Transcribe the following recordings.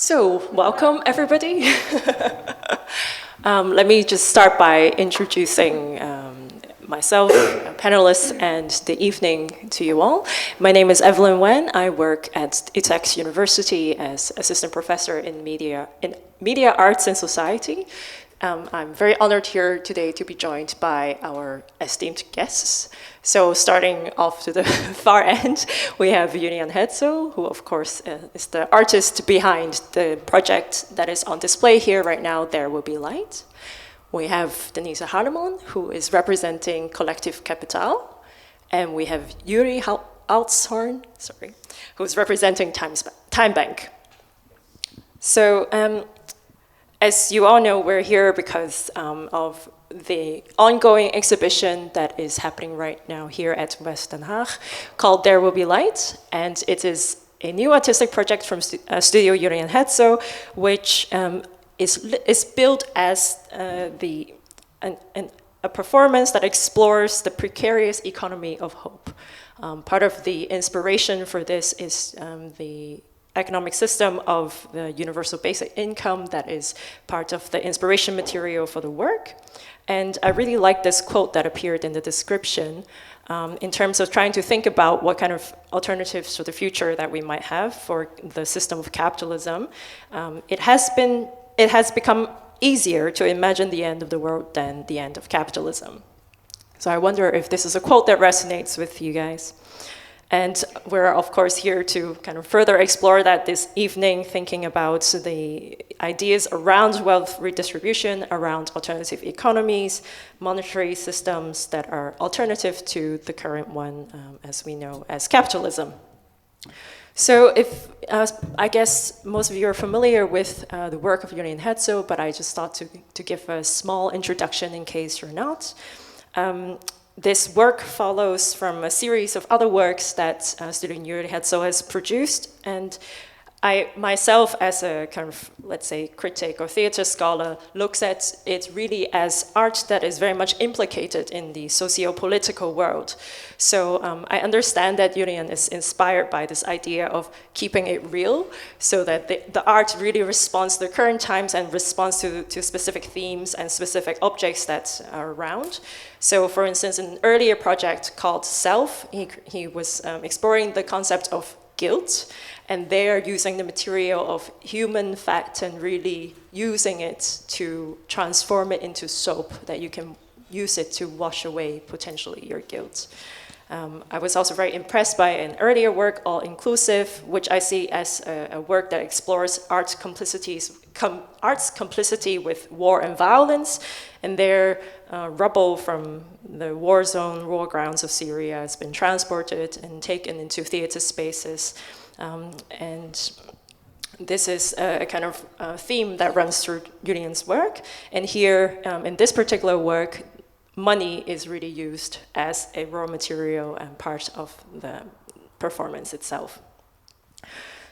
So, welcome everybody. Let me just start by introducing myself, panelists, and the evening to you all. My name is Evelyn Wen. I work at Utrecht University as assistant professor in media arts and society. I'm very honored here today to be joined by our esteemed guests. So starting off to the far end, we have Julian Hetzel, who of course is the artist behind the project that is on display here right now, There Will Be Light. We have Denise Harleman, who is representing Collectief Kapitaal. And we have Yuri Altshorn, who's representing Time Bank. So, as you all know, we're here because of the ongoing exhibition that is happening right now here at West Den Haag called There Will Be Light. And it is a new artistic project from Studio Julian Hetzel, which is built as a performance that explores the precarious economy of hope. Part of the inspiration for this is the economic system of the universal basic income that is part of the inspiration material for the work. And I really like this quote that appeared in the description in terms of trying to think about what kind of alternatives for the future that we might have for the system of capitalism. It has become easier to imagine the end of the world than the end of capitalism. So I wonder if this is a quote that resonates with you guys. And we're, of course, here to kind of further explore that this evening, thinking about the ideas around wealth redistribution, around alternative economies, monetary systems that are alternative to the current one, as we know, as capitalism. So I guess most of you are familiar with the work of Julian Hetzel, but I just thought to give a small introduction in case you're not. This work follows from a series of other works that Studio Julian Hetzel has produced, and I myself, as a kind of, let's say, critic or theater scholar, looks at it really as art that is very much implicated in the socio-political world. So I understand that Julian is inspired by this idea of keeping it real, so that the art really responds to the current times and responds to specific themes and specific objects that are around. So for instance, in an earlier project called Self, he was exploring the concept of guilt, and they're using the material of human fat and really using it to transform it into soap, that you can use it to wash away potentially your guilt. I was also very impressed by an earlier work, All Inclusive, which I see as a work that explores art's complicity with war and violence, and their rubble from the war zone, war grounds of Syria has been transported and taken into theater spaces. And this is a kind of theme that runs through Julian's work. And here, in this particular work, money is really used as a raw material and part of the performance itself.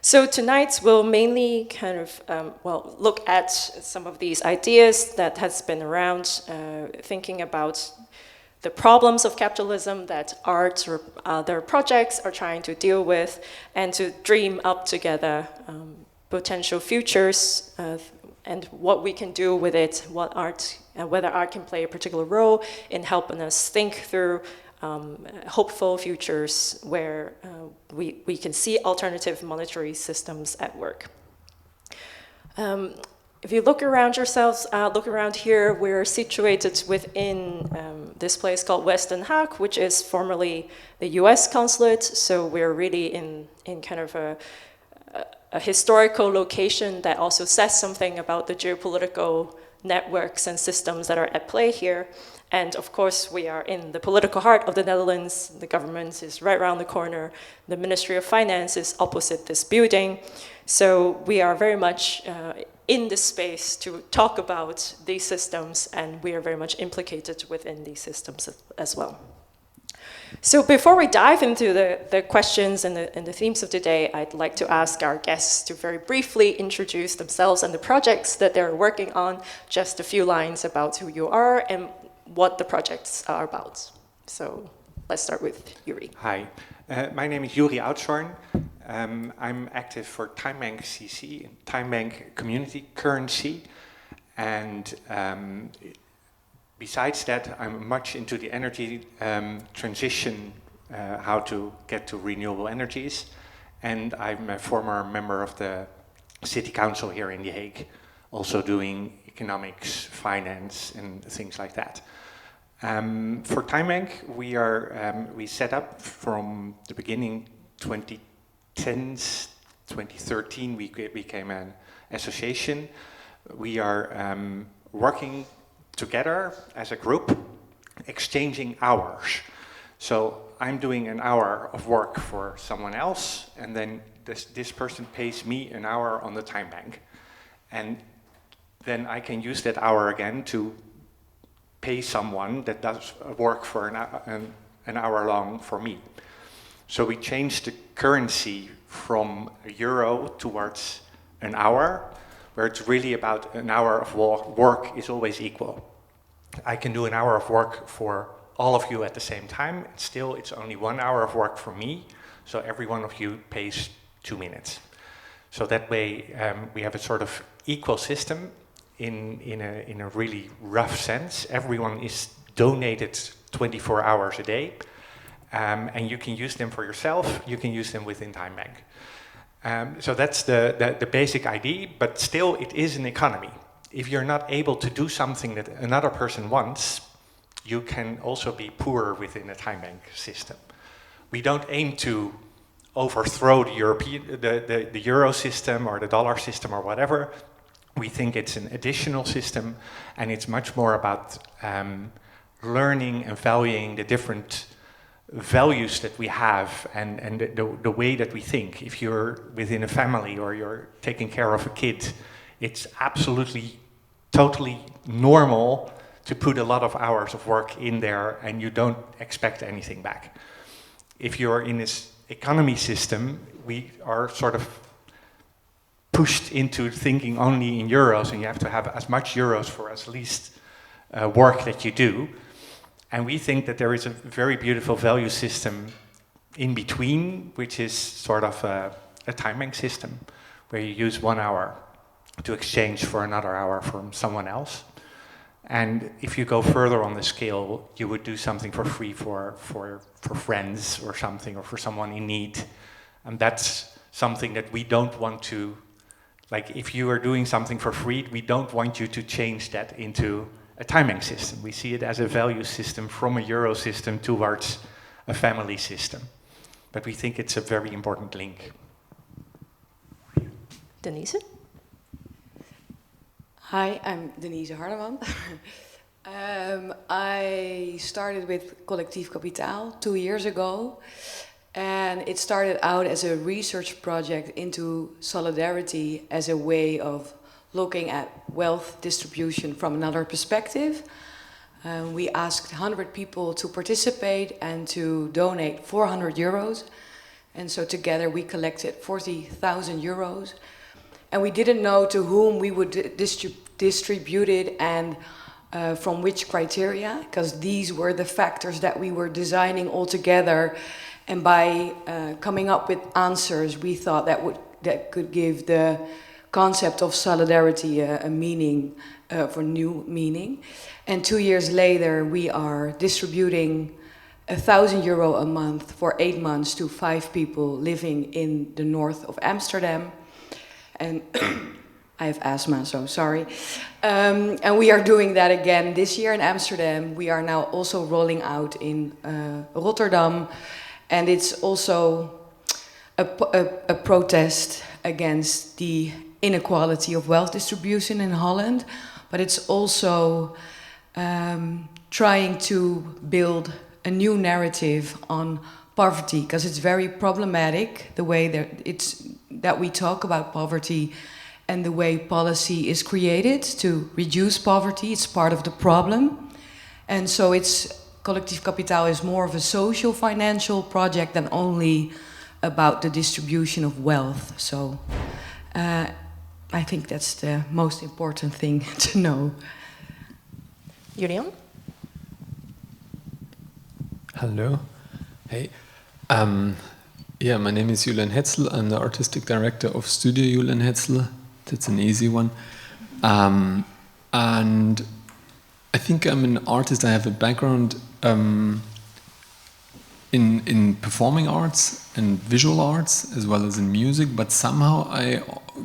So tonight we'll mainly kind of, look at some of these ideas that has been around, thinking about the problems of capitalism that art or other projects are trying to deal with, and to dream up together potential futures and what we can do with it, whether art can play a particular role in helping us think through hopeful futures where we can see alternative monetary systems at work. If you look around yourselves, look around here, we're situated within this place called West Den Haag, which is formerly the US consulate. So we're really in kind of a historical location that also says something about the geopolitical networks and systems that are at play here. And of course, we are in the political heart of the Netherlands. The government is right around the corner. The Ministry of Finance is opposite this building. So we are very much in this space to talk about these systems, and we are very much implicated within these systems as well. So before we dive into the questions and the themes of today, I'd like to ask our guests to very briefly introduce themselves and the projects that they're working on, just a few lines about who you are and what the projects are about. So let's start with Yuri. Hi, my name is Yuri Altshorn. I'm active for Time Bank CC, Time Bank Community Currency, and besides that, I'm much into the energy transition, how to get to renewable energies, and I'm a former member of the City Council here in The Hague, also doing economics, finance, and things like that. For Time Bank, we set up from the beginning 2010s, 2013, we became an association. We are working together as a group, exchanging hours. So I'm doing an hour of work for someone else, and then this person pays me an hour on the Time Bank. And then I can use that hour again to pay someone that does work for an hour long for me. So we changed the currency from a euro towards an hour, where it's really about an hour of work is always equal. I can do an hour of work for all of you at the same time. Still, it's only 1 hour of work for me, so every one of you pays 2 minutes. So that way we have a sort of equal system in a really rough sense. Everyone is donated 24 hours a day, and you can use them for yourself, you can use them within Time Bank. So that's the basic idea, but still it is an economy. If you're not able to do something that another person wants, you can also be poor within a Time Bank system. We don't aim to overthrow the euro system or the dollar system or whatever. We think it's an additional system, and it's much more about learning and valuing the different values that we have and the way that we think. If you're within a family or you're taking care of a kid, it's absolutely, totally normal to put a lot of hours of work in there and you don't expect anything back. If you're in this economy system, we are sort of pushed into thinking only in euros, and you have to have as much euros for as least work that you do. And we think that there is a very beautiful value system in between, which is sort of a Time Bank system, where you use 1 hour to exchange for another hour from someone else. And if you go further on the scale, you would do something for free for friends or something, or for someone in need. And that's something that we don't want to, like if you are doing something for free, we don't want you to change that into a Time Bank system. We see it as a value system from a euro system towards a family system. But we think it's a very important link. Denise? Hi, I'm Denise Harleman. I started with Collectief Kapitaal 2 years ago, and it started out as a research project into solidarity as a way of looking at wealth distribution from another perspective. We asked 100 people to participate and to donate 400 euros. And so together we collected 40,000 euros. And we didn't know to whom we would distribute it and from which criteria, because these were the factors that we were designing all together. And by coming up with answers, we thought that could give the concept of solidarity a meaning, for new meaning. And 2 years later, we are distributing €1,000 a month for 8 months to 5 people living in the north of Amsterdam. And I have asthma, so sorry. And we are doing that again this year in Amsterdam. We are now also rolling out in Rotterdam. And it's also a protest against the inequality of wealth distribution in Holland. But it's also trying to build a new narrative on poverty, because it's very problematic the way that we talk about poverty and the way policy is created to reduce poverty. It's part of the problem. And so Collectief Kapitaal is more of a social financial project than only about the distribution of wealth. So I think that's the most important thing to know. Julian? Hello. Hey. Yeah, my name is Julian Hetzel. I'm the artistic director of Studio Julian Hetzel. That's an easy one. And I think I'm an artist. I have a background in performing arts and visual arts as well as in music, but somehow I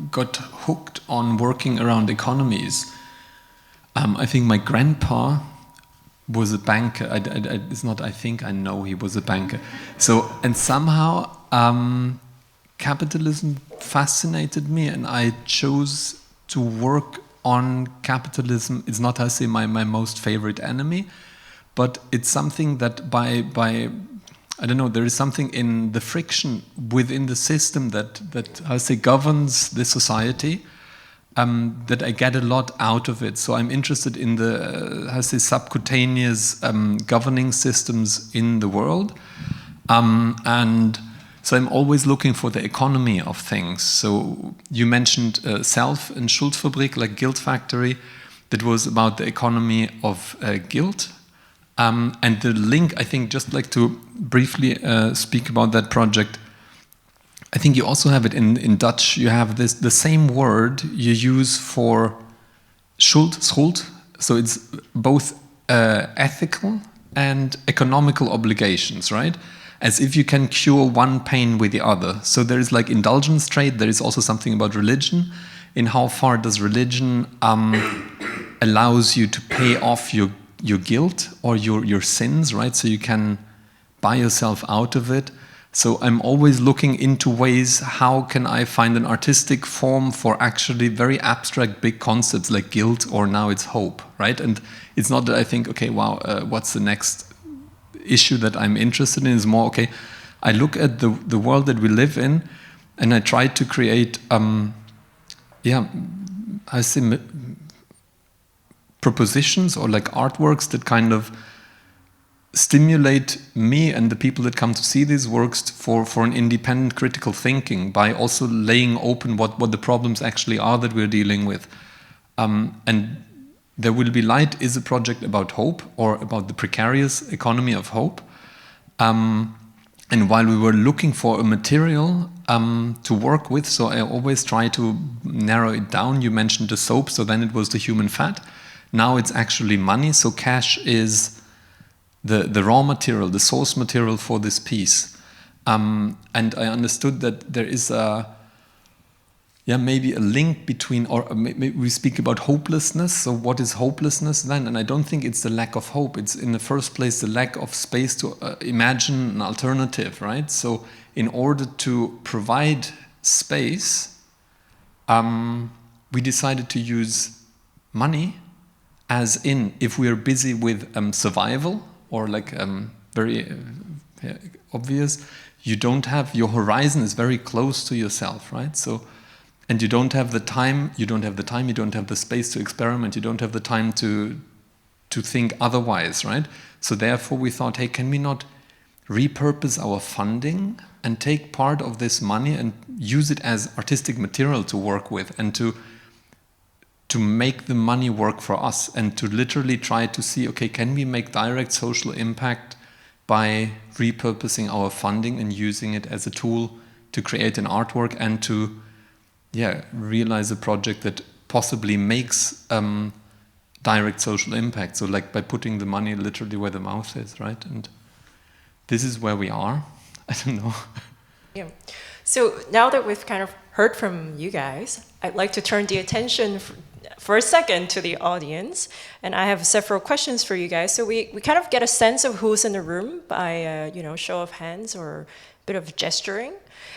got hooked on working around economies. I think my grandpa was a banker. It's not I think, I know he was a banker. So, and somehow capitalism fascinated me, and I chose to work on capitalism. It's not, I say, my most favorite enemy, but it's something that by I don't know, there is something in the friction within the system that I say governs the society, that I get a lot out of it. So I'm interested in the how to say subcutaneous governing systems in the world, and so I'm always looking for the economy of things. So you mentioned Self and Schuldfabrik, like Guilt Factory, that was about the economy of guilt. And the link, I think, just like to briefly speak about that project, I think you also have it in Dutch. You have the same word you use for schuld, so it's both ethical and economical obligations, right? As if you can cure one pain with the other. So there is like indulgence trade. There is also something about religion. In how far does religion allows you to pay off your guilt or your sins, right? So you can buy yourself out of it. So I'm always looking into ways, how can I find an artistic form for actually very abstract big concepts like guilt, or now it's hope, right? And it's not that I think, okay, wow, what's the next issue that I'm interested in? Is more, okay, I look at the world that we live in, and I try to create, I say propositions or like artworks that kind of stimulate me and the people that come to see these works for an independent critical thinking, by also laying open what the problems actually are that we're dealing with. And There Will Be Light is a project about hope, or about the precarious economy of hope. And while we were looking for a material to work with, so I always try to narrow it down. You mentioned the soap, so then it was the human fat. Now it's actually money, so cash is the raw material, the source material for this piece. And I understood that there is maybe a link between, or maybe we speak about hopelessness. So what is hopelessness then? And I don't think it's the lack of hope. It's in the first place the lack of space to imagine an alternative, right? So in order to provide space, we decided to use money, as in, if we are busy with survival, or like very obvious, you don't have, your horizon is very close to yourself, right? So, and you don't have the time, you don't have the space to experiment, you don't have the time to think otherwise, right? So therefore we thought, hey, can we not repurpose our funding and take part of this money and use it as artistic material to work with, and to make the money work for us, and to literally try to see, okay, can we make direct social impact by repurposing our funding and using it as a tool to create an artwork, and to realize a project that possibly makes direct social impact. So like by putting the money literally where the mouth is, right? And this is where we are. I don't know. Yeah. So now that we've kind of heard from you guys, I'd like to turn the attention for a second to the audience, and I have several questions for you guys. So we kind of get a sense of who's in the room by show of hands or a bit of gesturing.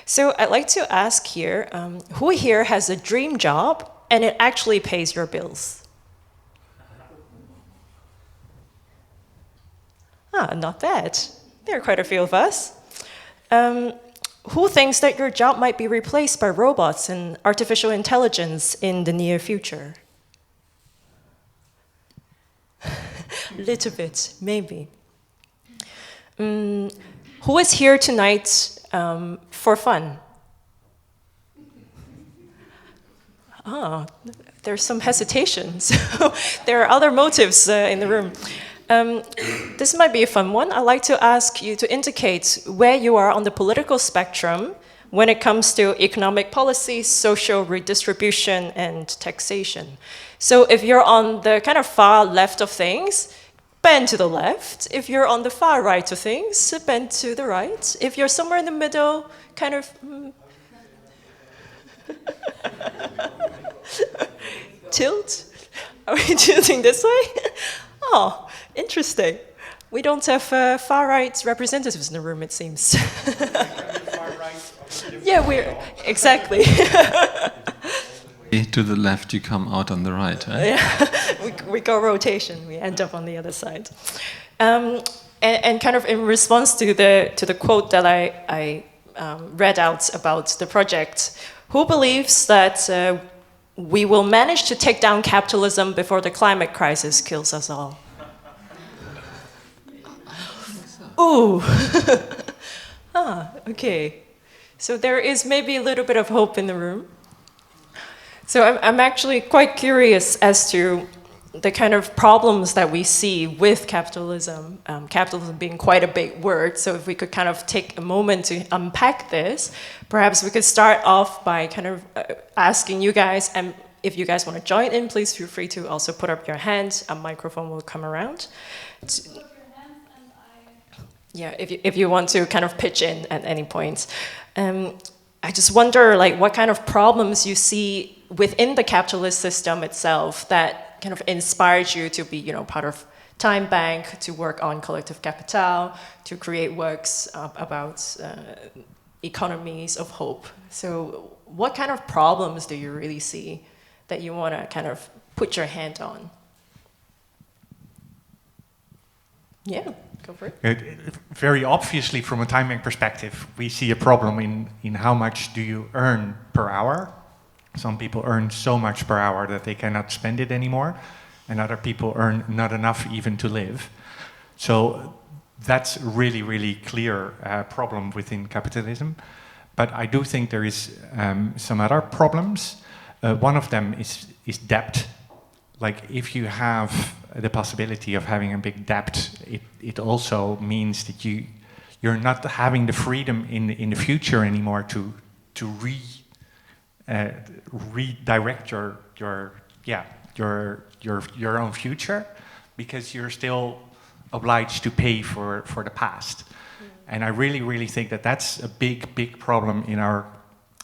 So I'd like to ask here, who here has a dream job and it actually pays your bills? Not bad. There are quite a few of us. Who thinks that your job might be replaced by robots and artificial intelligence in the near future? Little bit, maybe. Who is here tonight for fun? There's some hesitation. So there are other motives in the room. This might be a fun one. I'd like to ask you to indicate where you are on the political spectrum when it comes to economic policy, social redistribution, and taxation. So if you're on the kind of far left of things, bend to the left. If you're on the far right of things, bend to the right. If you're somewhere in the middle, kind of... tilt? Are we tilting this way? Oh, interesting. We don't have far-right representatives in the room, it seems. Yeah, we're... Exactly. To the left, you come out on the right, right? Yeah, we go rotation. We end up on the other side. And kind of in response to the quote that I read out about the project, who believes that we will manage to take down capitalism before the climate crisis kills us all? Ooh. Okay. So there is maybe a little bit of hope in the room. So I'm actually quite curious as to the kind of problems that we see with capitalism, capitalism being quite a big word. So if we could kind of take a moment to unpack this, perhaps we could start off by kind of asking you guys, and if you guys want to join in, please feel free to also put up your hand. A microphone will come around. Yeah, if you want to kind of pitch in at any point. I just wonder, like, what kind of problems you see within the capitalist system itself that kind of inspired you to be, part of Time Bank, to work on Collectief Kapitaal, to create works about economies of hope. So what kind of problems do you really see that you want to kind of put your hand on? Yeah, go for it. Very obviously, from a Time Bank perspective, we see a problem in how much do you earn per hour. Some people earn so much per hour that they cannot spend it anymore, and other people earn not enough even to live. So that's really, really clear problem within capitalism. But I do think there is some other problems. One of them is debt. Like, if you have the possibility of having a big debt, it also means that you're not having the freedom in the future anymore to redirect your own future, because you're still obliged to pay for the past. And I really, really think that that's a big problem in our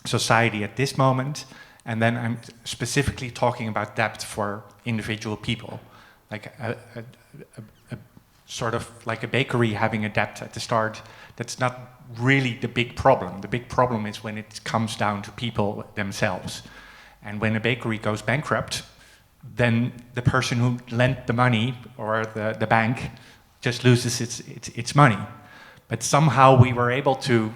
society at this moment. And then I'm specifically talking about debt for individual people, like a sort of like a bakery having a debt at the start. That's not really the big problem. The big problem is when it comes down to people themselves. And when a bakery goes bankrupt, then the person who lent the money, or the bank, just loses its money. But somehow we were able to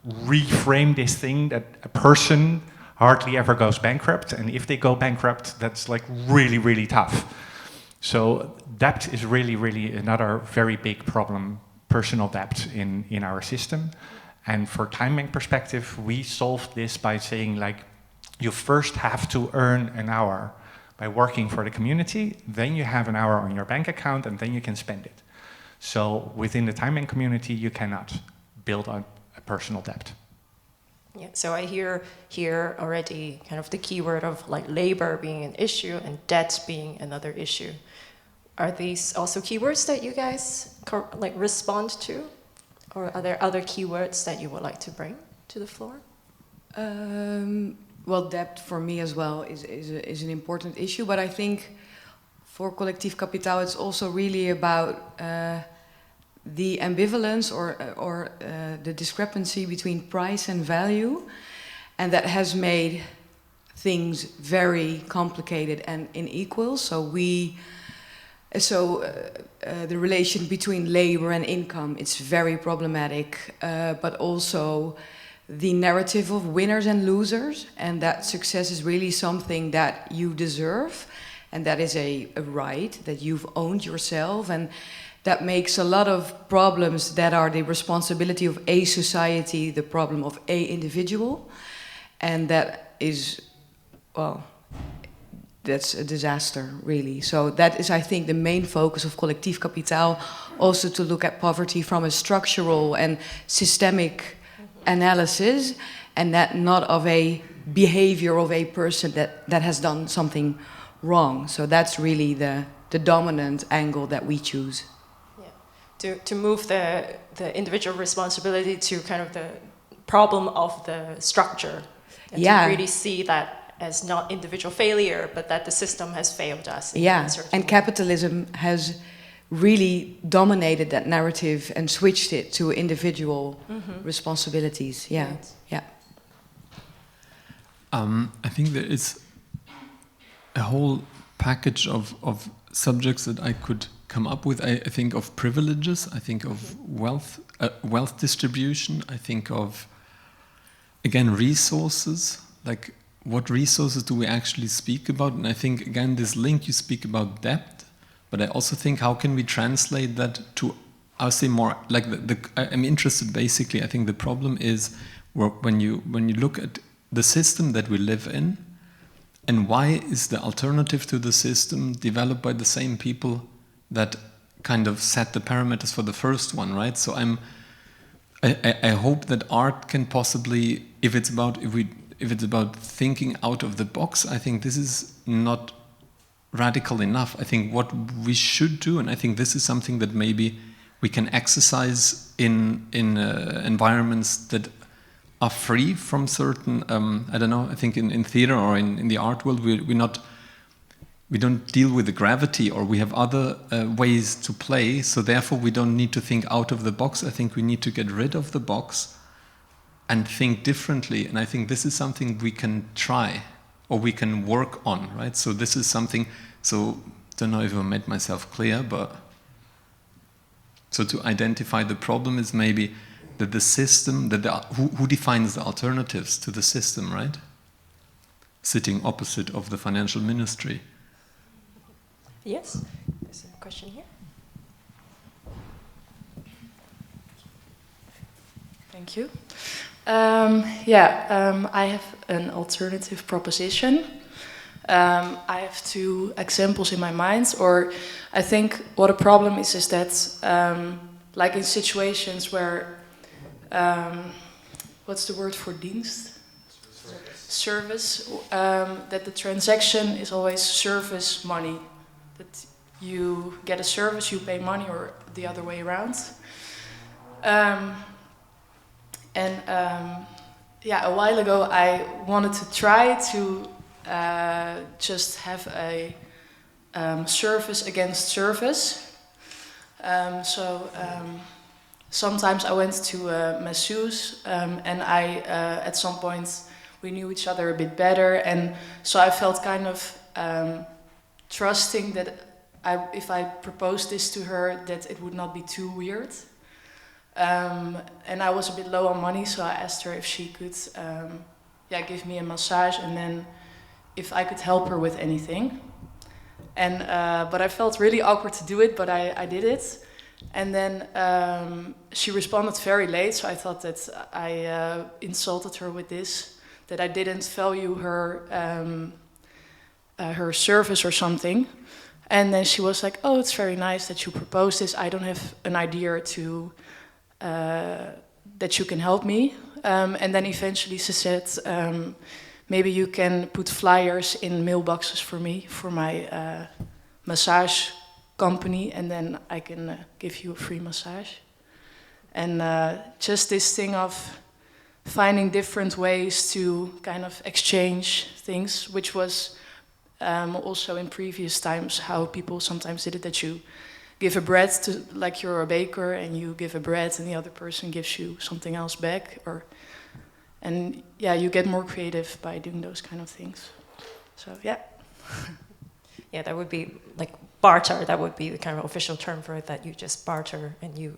reframe this thing that a person hardly ever goes bankrupt, and if they go bankrupt, that's like really, really tough. So debt is really, really another very big problem, personal debt in our system. And for Time Bank perspective, we solved this by saying, like, you first have to earn an hour by working for the community, then you have an hour on your bank account, and then you can spend it. So within the Time Bank community, you cannot build a personal debt. Yeah, so I hear here already kind of the keyword of like labor being an issue and debt being another issue. Are these also keywords that you guys like respond to? Or are there other keywords that you would like to bring to the floor? Well, debt for me as well is an important issue, but I think for Collectief Kapitaal it's also really about the ambivalence or the discrepancy between price and value, and that has made things very complicated and unequal. So the relation between labor and income, it's very problematic, but also the narrative of winners and losers, and that success is really something that you deserve, and that is a right that you've owned yourself, and that makes a lot of problems that are the responsibility of a society, the problem of a individual. And that is, well, that's a disaster, really. So that is, I think, the main focus of Collectief Kapitaal, also to look at poverty from a structural and systemic analysis, and that not of a behavior of a person that has done something wrong. So that's really the dominant angle that we choose. Yeah. To move the individual responsibility to kind of the problem of the structure, and to really see that as not individual failure, but that the system has failed us. And capitalism has really dominated that narrative and switched it to individual responsibilities. Yeah, right. Yeah. I think there is a whole package of subjects that I could come up with. I think of privileges. I think of wealth distribution. I think of, again, resources. Like, what resources do we actually speak about? And I think, again, this link, you speak about debt, but I also think, how can we translate that to, I'll say more, like I'm interested, basically, I think the problem is when you look at the system that we live in, and why is the alternative to the system developed by the same people that kind of set the parameters for the first one, right? So I hope that art can possibly, if it's about thinking out of the box, I think this is not radical enough. I think what we should do, and I think this is something that maybe we can exercise in environments that are free from certain, I don't know, I think in theater or in the art world, we don't deal with the gravity, or we have other ways to play, so therefore we don't need to think out of the box. I think we need to get rid of the box and think differently. And I think this is something we can try, or we can work on, right? So this is something, so don't know if I made myself clear, but so to identify the problem is maybe that the system, who defines the alternatives to the system, right? Sitting opposite of the financial ministry. Yes, there's a question here. Thank you. I have an alternative proposition. I have two examples in my mind, or I think what a problem is that, like in situations where, what's the word for dienst? Service. That the transaction is always service money. That you get a service, you pay money, or the other way around. A while ago I wanted to try to just have a service against service. Sometimes I went to a masseuse, and at some point we knew each other a bit better, and so I felt kind of trusting that if I proposed this to her, that it would not be too weird. And I was a bit low on money, so I asked her if she could give me a massage, and then if I could help her with anything. And but I felt really awkward to do it, but I did it. And then she responded very late, so I thought that I insulted her with this, that I didn't value her service or something. And then she was like, "Oh, it's very nice that you proposed this. I don't have an idea to that you can help me." And then eventually she said, "Maybe you can put flyers in mailboxes for me for my massage company, and then I can give you a free massage." And just this thing of finding different ways to kind of exchange things, which was also in previous times how people sometimes did it, that you give a bread to, like you're a baker, and you give a bread and the other person gives you something else back, and you get more creative by doing those kind of things. So yeah. Yeah, that would be like barter. That would be the kind of official term for it, that you just barter, and you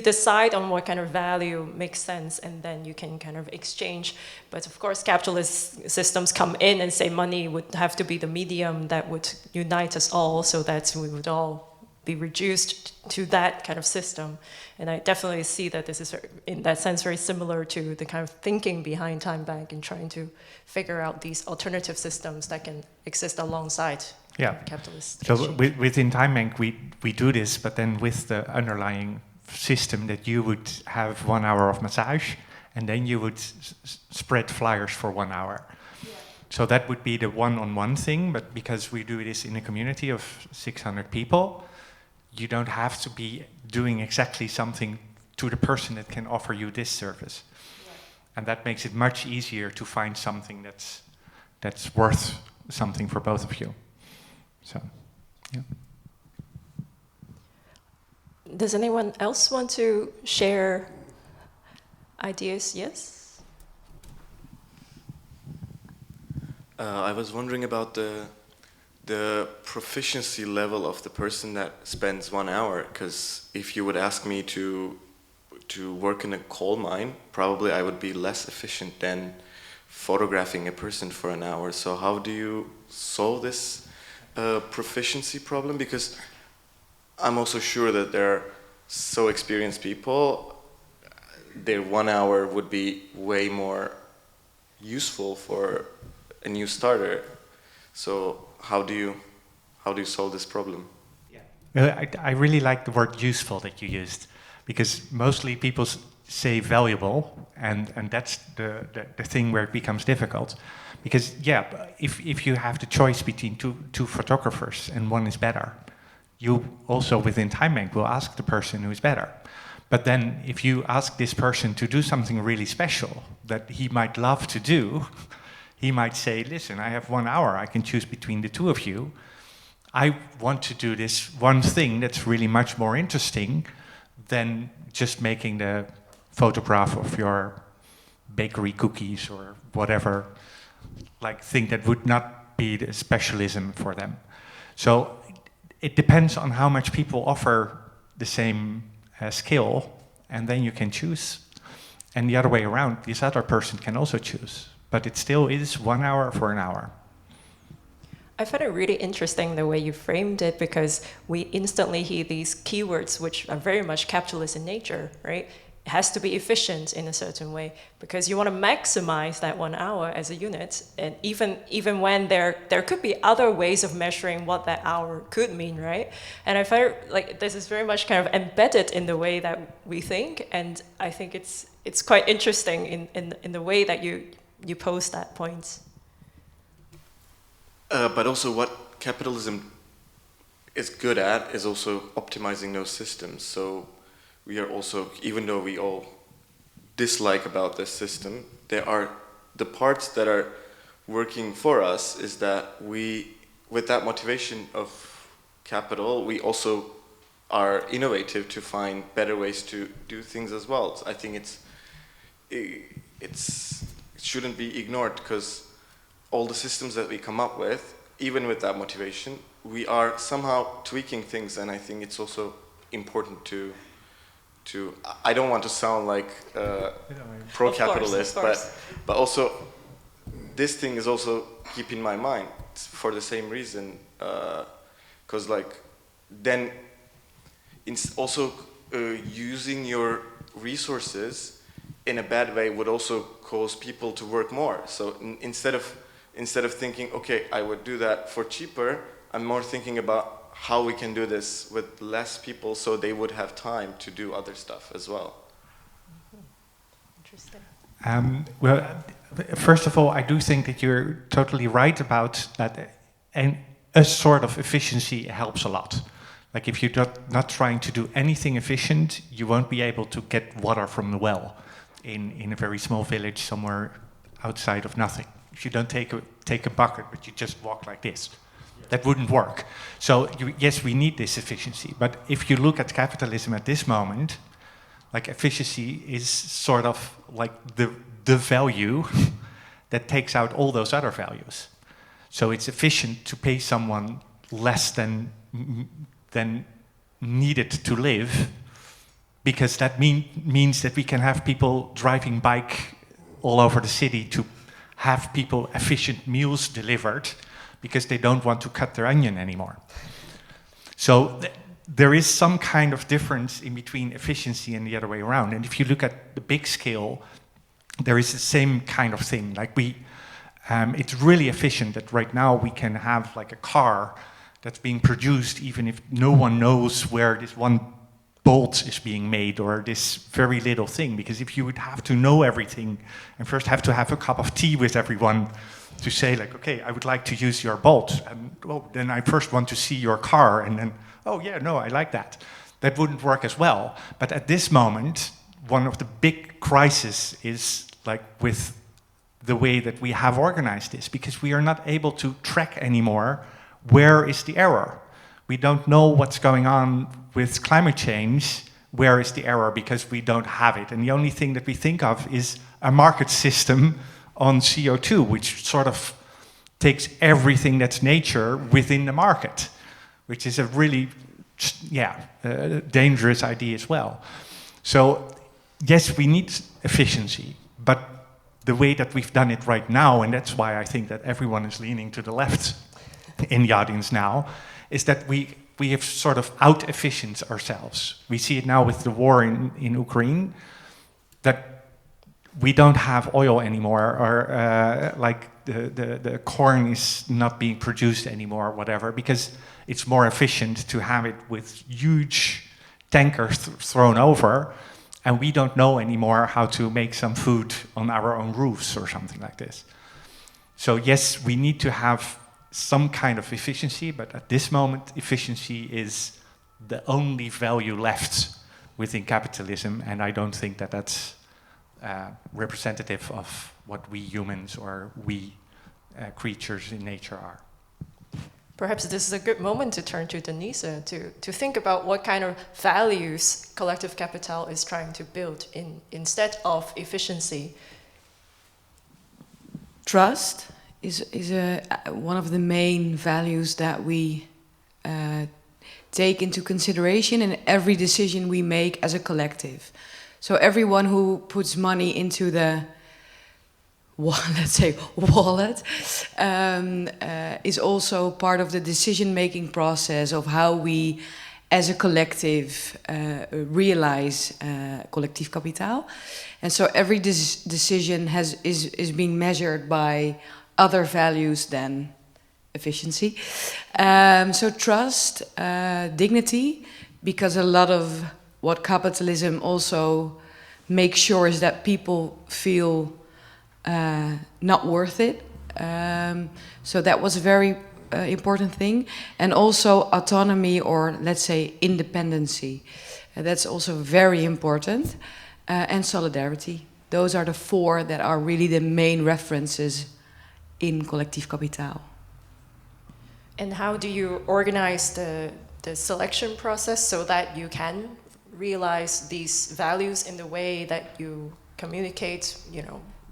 decide on what kind of value makes sense, and then you can kind of exchange. But of course, capitalist systems come in and say money would have to be the medium that would unite us all, so that we would all be reduced to that kind of system. And I definitely see that this is, in that sense, very similar to the kind of thinking behind Time Bank and trying to figure out these alternative systems that can exist alongside capitalist. So within Time Bank, we do this, but then with the underlying system that you would have 1 hour of massage, and then you would spread flyers for 1 hour. So that would be the one-on-one thing, but because we do this in a community of 600 people, you don't have to be doing exactly something to the person that can offer you this service. And that makes it much easier to find something that's worth something for both of you. So, yeah. Does anyone else want to share ideas? Yes? I was wondering about the proficiency level of the person that spends 1 hour, because if you would ask me to work in a coal mine, probably I would be less efficient than photographing a person for an hour. So how do you solve this proficiency problem? Because I'm also sure that there are so experienced people, their 1 hour would be way more useful for a new starter. So how do you solve this problem? I really like the word useful that you used, because mostly people say valuable, and that's the thing where it becomes difficult. Because if you have the choice between two photographers and one is better, you also within Time Bank will ask the person who is better. But then if you ask this person to do something really special that he might love to do, he might say, listen, I have 1 hour, I can choose between the two of you. I want to do this one thing that's really much more interesting than just making the photograph of your bakery cookies or whatever, like thing that would not be the specialism for them. So it depends on how much people offer the same skill, and then you can choose. And the other way around, this other person can also choose. But it still is 1 hour for an hour. I found it really interesting the way you framed it, because we instantly hear these keywords which are very much capitalist in nature, right? It has to be efficient in a certain way, because you want to maximize that 1 hour as a unit, and even when there could be other ways of measuring what that hour could mean, right? And I find like this is very much kind of embedded in the way that we think, and I think it's quite interesting in the way that you pose that point. But also what capitalism is good at is also optimizing those systems. So we are also, even though we all dislike about this system, there are the parts that are working for us is that we, with that motivation of capital, we also are innovative to find better ways to do things as well. So I think it shouldn't be ignored, because all the systems that we come up with, even with that motivation, we are somehow tweaking things, and I think it's also important to I don't want to sound like pro-capitalist, but also this thing is also keep in my mind for the same reason, because like then also using your resources in a bad way would also cause people to work more. So instead of thinking, okay, I would do that for cheaper, I'm more thinking about how we can do this with less people so they would have time to do other stuff as well. Interesting. Well, first of all, I do think that you're totally right about that, and a sort of efficiency helps a lot. Like if you're not trying to do anything efficient, you won't be able to get water from the well in a very small village somewhere outside of nothing. If you don't take a bucket, but you just walk like this, that wouldn't work. So yes, we need this efficiency. But if you look at capitalism at this moment, like efficiency is sort of like the value that takes out all those other values. So it's efficient to pay someone less than needed to live, because that means that we can have people driving bike all over the city to have people efficient meals delivered, because they don't want to cut their onion anymore. So there is some kind of difference in between efficiency and the other way around. And if you look at the big scale, there is the same kind of thing. Like it's really efficient that right now we can have like a car that's being produced even if no one knows where this one bolt is being made or this very little thing. Because if you would have to know everything and first have to have a cup of tea with everyone to say like, okay, I would like to use your bolt. And well, then I first want to see your car and then, oh yeah, no, I like that. That wouldn't work as well. But at this moment, one of the big crises is like with the way that we have organized this, because we are not able to track anymore where is the error. We don't know what's going on with climate change, where is the error, because we don't have it. And the only thing that we think of is a market system on CO2, which sort of takes everything that's nature within the market, which is a really, dangerous idea as well. So yes, we need efficiency, but the way that we've done it right now, and that's why I think that everyone is leaning to the left in the audience now, is that we have sort of out-efficient ourselves. We see it now with the war in Ukraine, that we don't have oil anymore, or like the corn is not being produced anymore, or whatever, because it's more efficient to have it with huge tankers thrown over, and we don't know anymore how to make some food on our own roofs or something like this. So yes, we need to have some kind of efficiency, but at this moment, efficiency is the only value left within capitalism, and I don't think that that's representative of what we humans or we creatures in nature are. Perhaps this is a good moment to turn to Denise to think about what kind of values Collectief Kapitaal is trying to build instead of efficiency. Trust is one of the main values that we take into consideration in every decision we make as a collective. So everyone who puts money into the let's say wallet is also part of the decision-making process of how we as a collective realize Collectief Kapitaal. And so every decision is being measured by other values than efficiency. So trust, dignity, because a lot of what capitalism also makes sure is that people feel not worth it. So that was a very important thing. And also autonomy, or let's say independency. That's also very important. And solidarity. Those are the four that are really the main references in Collectief Kapitaal. And how do you organize the selection process so that you can realize these values in the way that you communicate,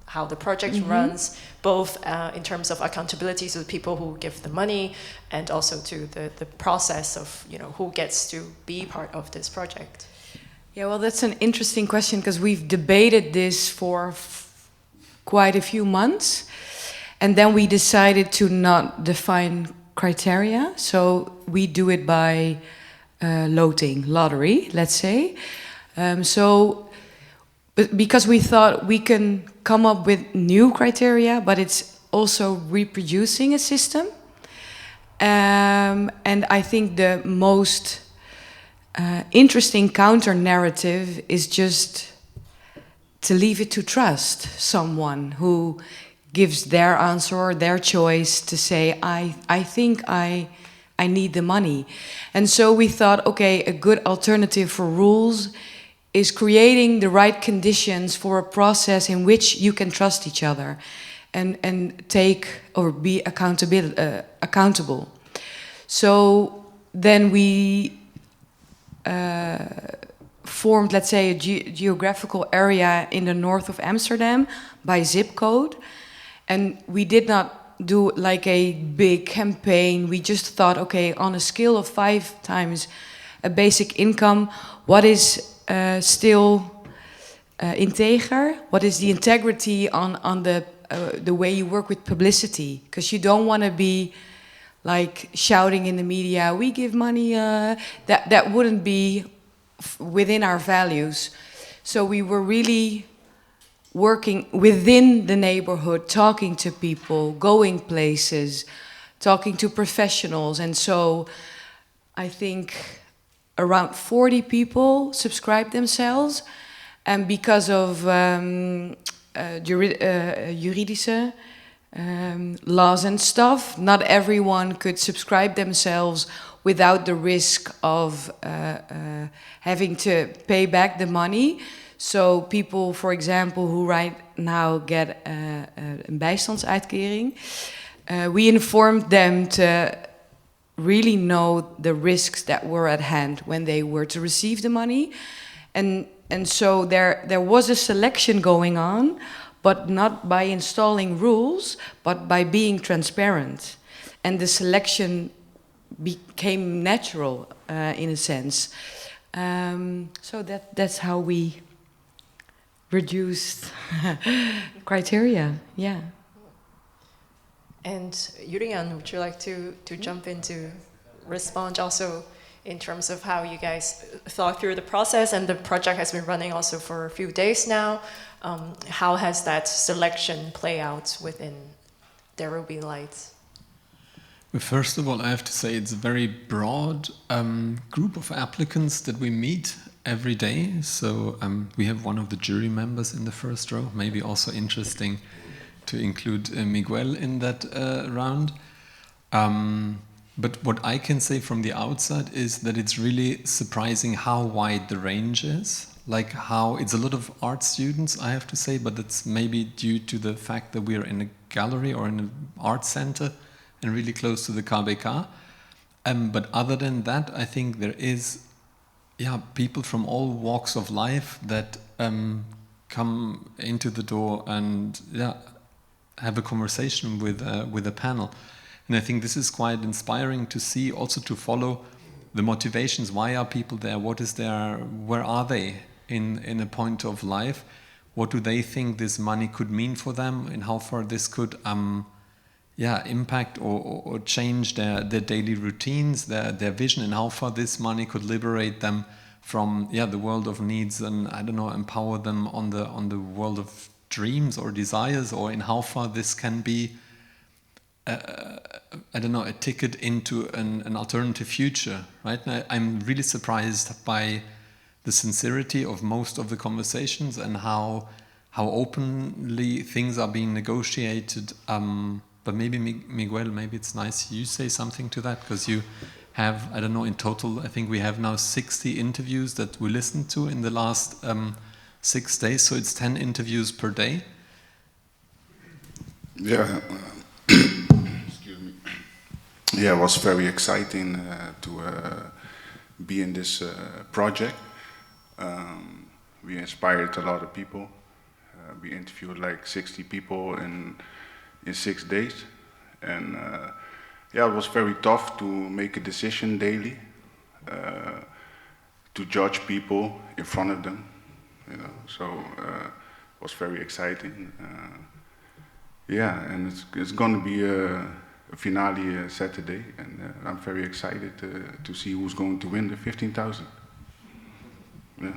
how the project runs, both in terms of accountability to the people who give the money and also to the process of, who gets to be part of this project? Yeah, well, that's an interesting question because we've debated this for quite a few months. And then we decided to not define criteria. So we do it by lottery, let's say. But because we thought we can come up with new criteria, but it's also reproducing a system. And I think the most interesting counter-narrative is just to leave it to trust someone who gives their answer or their choice to say, I think I need the money. And so we thought, okay, a good alternative for rules is creating the right conditions for a process in which you can trust each other and take or be accountable. So then we formed, let's say, a geographical area in the north of Amsterdam by zip code. And we did not do like a big campaign. We just thought, okay, on a scale of 5 times a basic income, what is still integer? What is the integrity on the way you work with publicity? Because you don't want to be like shouting in the media, we give money, that wouldn't be within our values. So we were really working within the neighborhood, talking to people, going places, talking to professionals. And so I think around 40 people subscribed themselves. And because of juridische laws and stuff, not everyone could subscribe themselves without the risk of having to pay back the money. So people, for example, who right now get een bijstandsuitkering, we informed them to really know the risks that were at hand when they were to receive the money. And so there was a selection going on, but not by installing rules, but by being transparent. And the selection became natural in a sense. So that's how we reduced criteria, yeah. And Julian, would you like to jump in to respond also in terms of how you guys thought through the process, and the project has been running also for a few days now. How has that selection play out within There Will Be Light? Well, first of all, I have to say it's a very broad group of applicants that we meet every day. So we have one of the jury members in the first row, maybe also interesting to include Miguel in that round. But what I can say from the outside is that it's really surprising how wide the range is. Like how it's a lot of art students, I have to say, but it's maybe due to the fact that we're in a gallery or in an art center and really close to the KBK. But other than that, I think there is people from all walks of life that come into the door and have a conversation with a panel. And I think this is quite inspiring to see, also to follow the motivations. Why are people there? What is their, where are they in a point of life? What do they think this money could mean for them, and how far this could impact or change their daily routines, their vision, and how far this money could liberate them from the world of needs, and I don't know, empower them on the world of dreams or desires, or in how far this can be a ticket into an alternative future, right? I'm really surprised by the sincerity of most of the conversations and how openly things are being negotiated. But maybe Miguel, maybe it's nice you say something to that, because you have, I don't know, in total, I think we have now 60 interviews that we listened to in the last 6 days, so it's 10 interviews per day. Yeah. Yeah, it was very exciting to be in this project. We inspired a lot of people. We interviewed like 60 people in 6 days. And it was very tough to make a decision daily, to judge people in front of them, you know. So it was very exciting. And it's going to be a finale Saturday, and I'm very excited to see who's going to win the 15,000. Yeah.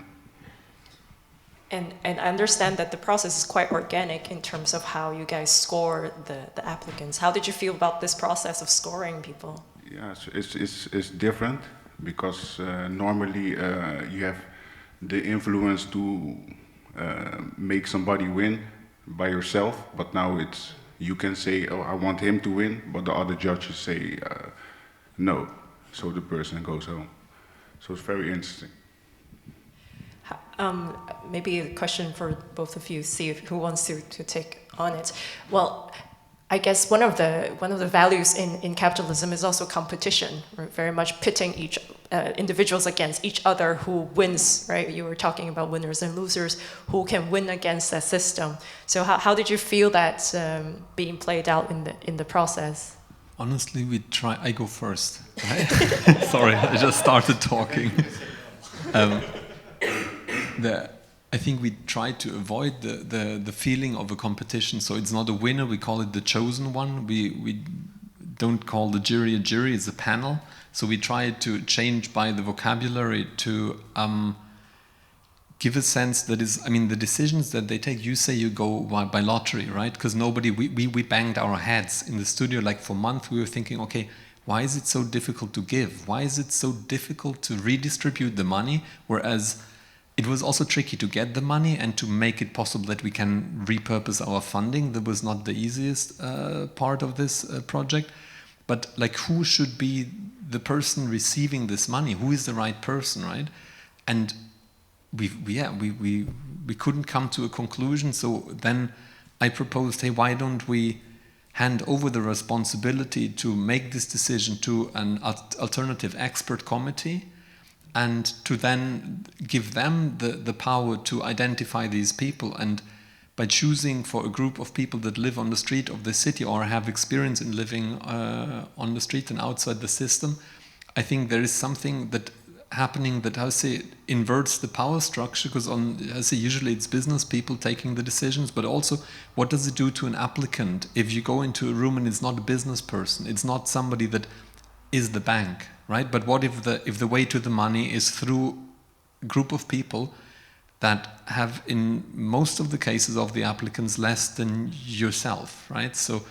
And I understand that the process is quite organic in terms of how you guys score the applicants. How did you feel about this process of scoring people? Yeah, so it's different, because normally you have the influence to make somebody win by yourself, but now you can say, oh, I want him to win, but the other judges say no, so the person goes home. So it's very interesting. Maybe a question for both of you, see who wants to take on it. Well, I guess one of the values in capitalism is also competition. We're very much pitting individuals against each other, who wins, right? You were talking about winners and losers, who can win against that system. So how did you feel that being played out in the process? Honestly, I go first, right? Sorry, I just started talking. I think we try to avoid the feeling of a competition. So it's not a winner, we call it the chosen one. We don't call the jury a jury, it's a panel. So we try to change by the vocabulary to give a sense that is, I mean, the decisions that they take, you say you go by lottery, right? Because we banged our heads in the studio, like for months we were thinking, okay, why is it so difficult to give? Why is it so difficult to redistribute the money? Whereas it was also tricky to get the money and to make it possible that we can repurpose our funding. That was not the easiest part of this project. But like, who should be the person receiving this money? Who is the right person, right? And we couldn't come to a conclusion. So then I proposed, hey, why don't we hand over the responsibility to make this decision to an alternative expert committee, and to then give them the power to identify these people. And by choosing for a group of people that live on the street of the city or have experience in living on the street and outside the system, I think there is something that happening that, how to say, inverts the power structure, because usually it's business people taking the decisions, but also what does it do to an applicant if you go into a room and it's not a business person, it's not somebody that is the bank, right? But what if the way to the money is through a group of people that have, in most of the cases of the applicants, less than yourself, right? So,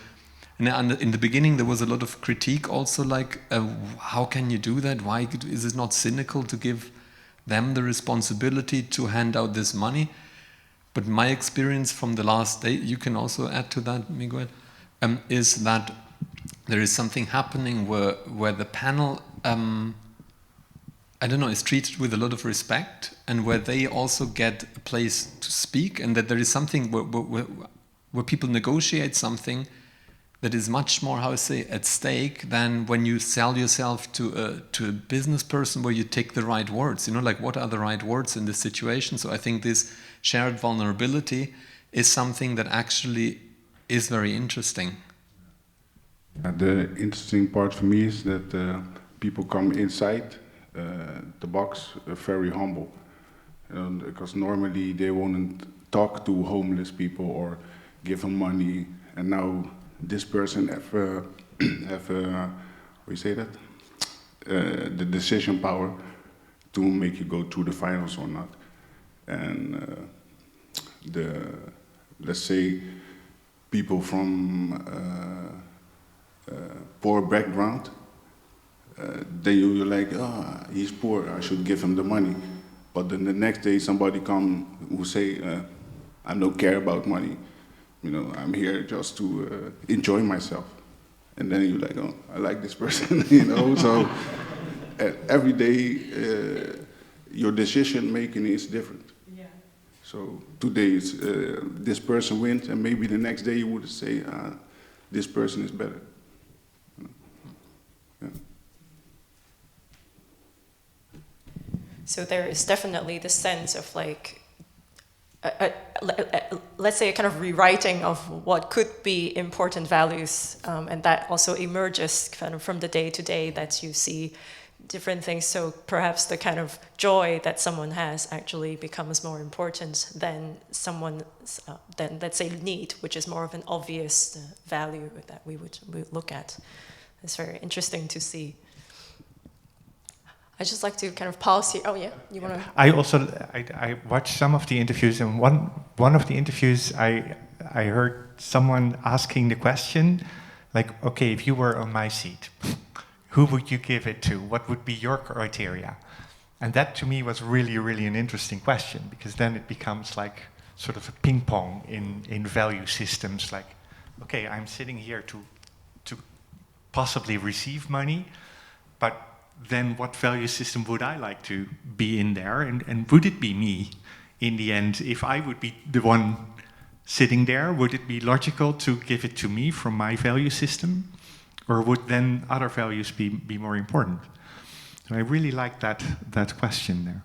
and in the beginning there was a lot of critique also, like, how can you do that? Why is it not cynical to give them the responsibility to hand out this money? But my experience from the last day, you can also add to that, Miguel, is that there is something happening where the panel, I don't know, is treated with a lot of respect, and where they also get a place to speak, and that there is something where people negotiate something that is much more, how to say, at stake than when you sell yourself to a business person where you take the right words. You know, like, what are the right words in this situation? So I think this shared vulnerability is something that actually is very interesting. The interesting part for me is that people come inside the box very humble, because normally they won't talk to homeless people or give them money, and now this person have how you say that, the decision power to make you go through the finals or not. And let's say people from poor background, then you're like, he's poor, I should give him the money. But then the next day somebody come who say, I don't care about money. You know, I'm here just to enjoy myself. And then you're like, oh, I like this person, you know. So every day your decision making is different. Yeah. So today it's, this person wins, and maybe the next day you would say, this person is better. Yeah. So there is definitely the sense of, like, let's say a kind of rewriting of what could be important values, and that also emerges kind of from the day to day, that you see different things. So perhaps the kind of joy that someone has actually becomes more important than someone's, than, let's say, need, which is more of an obvious value that we would look at. It's very interesting to see. I just like to kind of pause here. Oh yeah, you want to? I watched some of the interviews, and one of the interviews I heard someone asking the question, like, okay, if you were on my seat, who would you give it to? What would be your criteria? And that to me was really, really an interesting question, because then it becomes like sort of a ping pong in value systems. Like, okay, I'm sitting here to possibly receive money, but then what value system would I like to be in there? And would it be me in the end? If I would be the one sitting there, would it be logical to give it to me from my value system? Or would then other values be more important? So I really like that question there.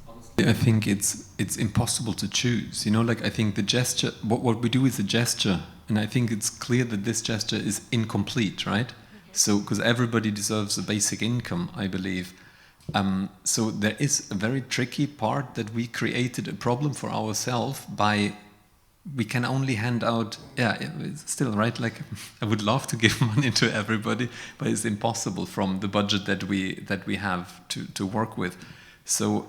Honestly, I think it's impossible to choose. You know, like, I think the gesture, what we do is a gesture, and I think it's clear that this gesture is incomplete, right? So, because everybody deserves a basic income, I believe. So there is a very tricky part that we created a problem for ourselves by we can only hand out, it's still, right? Like, I would love to give money to everybody, but it's impossible from the budget that we have to work with. So,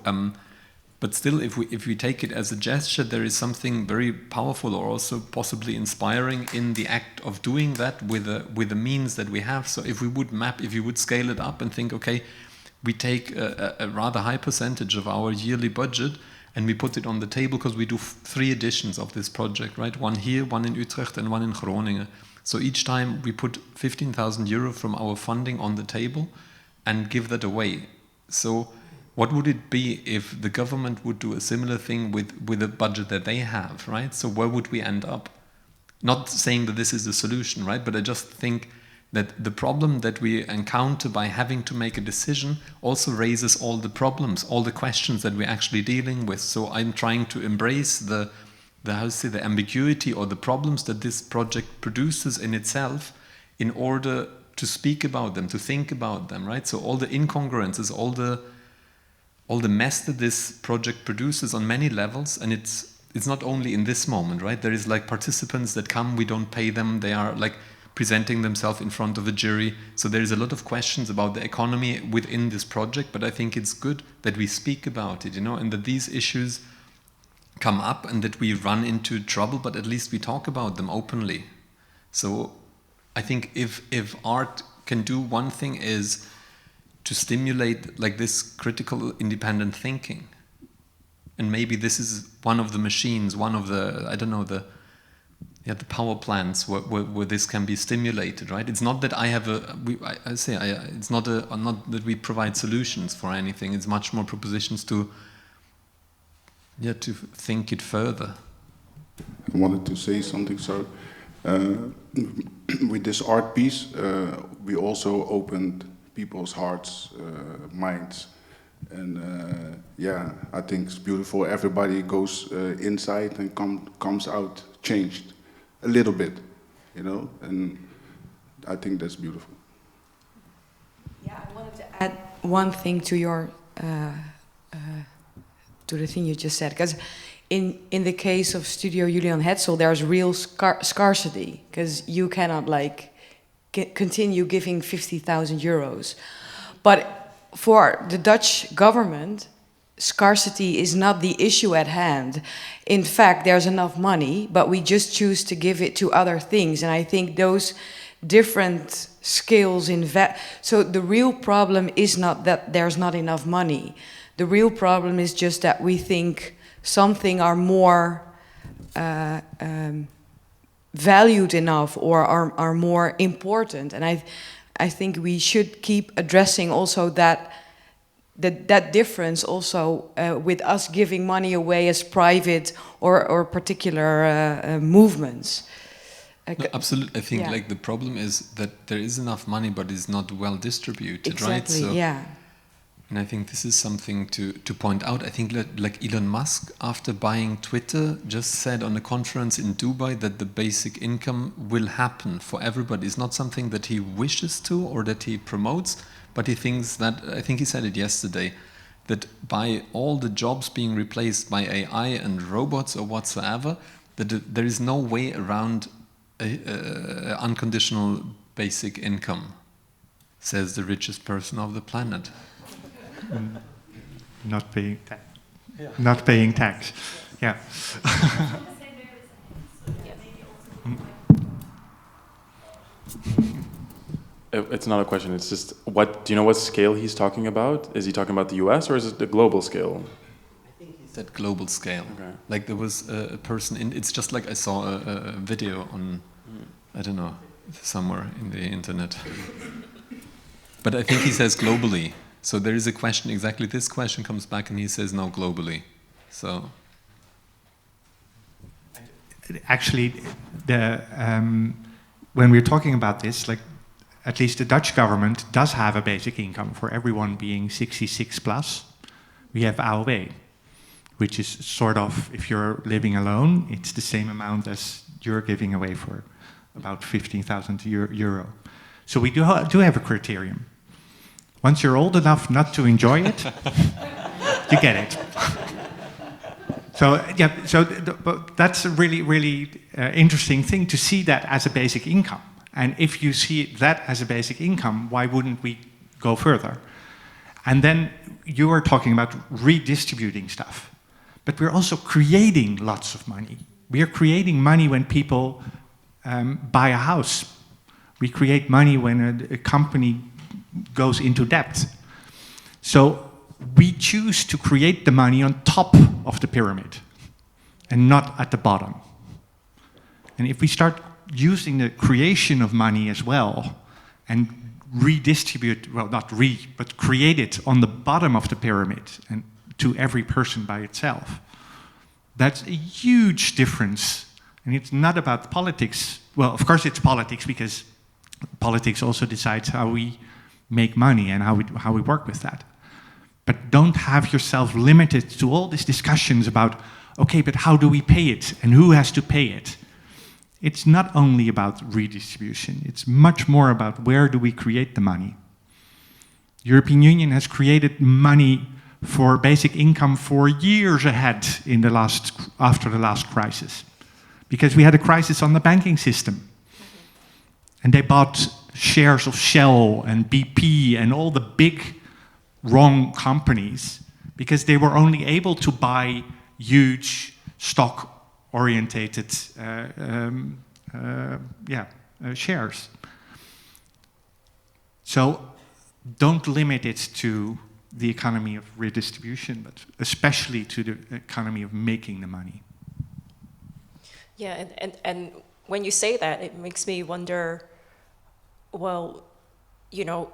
but still, if we take it as a gesture, there is something very powerful or also possibly inspiring in the act of doing that with the means that we have. So if we would scale it up and think, okay, we take a rather high percentage of our yearly budget and we put it on the table, because we do 3 editions of this project, right? One here, one in Utrecht, and one in Groningen. So each time we put 15,000 euro from our funding on the table and give that away. So what would it be if the government would do a similar thing with a budget that they have, right? So where would we end up? Not saying that this is the solution, right? But I just think that the problem that we encounter by having to make a decision also raises all the problems, all the questions that we're actually dealing with. So I'm trying to embrace the ambiguity or the problems that this project produces in itself in order to speak about them, to think about them, right? So all the incongruences, all the mess that this project produces on many levels, and it's not only in this moment, right? There is like participants that come, we don't pay them, they are like presenting themselves in front of a jury. So there is a lot of questions about the economy within this project, but I think it's good that we speak about it, and that these issues come up and that we run into trouble, but at least we talk about them openly. So I think if art can do one thing is to stimulate like this critical independent thinking. And maybe this is one of the machines, one of the, I don't know, the power plants where this can be stimulated, right? It's not that it's not that we provide solutions for anything. It's much more propositions to think it further. I wanted to say something. So, with this art piece, we also opened people's hearts, minds, and I think it's beautiful. Everybody goes inside and comes out changed a little bit, and I think that's beautiful. Yeah, I wanted to add one thing to your to the thing you just said, because in the case of Studio Julian Hetzel, there's real scarcity, because you cannot continue giving 50,000 euros. But for the Dutch government, scarcity is not the issue at hand. In fact, there's enough money, but we just choose to give it to other things. And I think those different scales so the real problem is not that there's not enough money. The real problem is just that we think something are more valued enough or are more important. And I think we should keep addressing also that difference also with us giving money away as private or particular movements. No, absolutely. I think like the problem is that there is enough money, but it's not well distributed, right? Exactly, yeah. And I think this is something to point out. I think like Elon Musk, after buying Twitter, just said on a conference in Dubai that the basic income will happen for everybody. It's not something that he wishes to or that he promotes, but he thinks that, I think he said it yesterday, that by all the jobs being replaced by AI and robots or whatsoever, that there is no way around unconditional basic income, says the richest person of the planet. Not paying tax. Yeah. Not paying tax. Yeah. It's not a question. It's just do you know what scale he's talking about? Is he talking about the US or is it the global scale? I think he said global scale. Okay. Like there was a person it's just like I saw a video on, I don't know, somewhere in the internet. But I think he says globally. So there is a question, exactly this question comes back and he says no, globally. So actually, when we're talking about this, like at least the Dutch government does have a basic income for everyone being 66 plus. We have AOW, which is sort of, if you're living alone, it's the same amount as you're giving away for about 15,000 euro. So we do have a criterion. Once you're old enough not to enjoy it, you get it. So yeah, so but that's a really, really interesting thing to see that as a basic income. And if you see that as a basic income, why wouldn't we go further? And then you are talking about redistributing stuff. But we're also creating lots of money. We are creating money when people buy a house. We create money when a company goes into debt. So we choose to create the money on top of the pyramid and not at the bottom. And if we start using the creation of money as well and redistribute, well, not but create it on the bottom of the pyramid and to every person by itself, that's a huge difference. And it's not about politics. Well, of course it's politics, because politics also decides how we make money and how we work with that. But don't have yourself limited to all these discussions about, okay, but how do we pay it and who has to pay it? It's not only about redistribution, it's much more about where do we create the money. The European Union has created money for basic income for years ahead after the last crisis, because we had a crisis on the banking system. And they bought shares of Shell and BP and all the big wrong companies because they were only able to buy huge stock-orientated shares. So don't limit it to the economy of redistribution, but especially to the economy of making the money. Yeah, and when you say that, it makes me wonder, well, you know,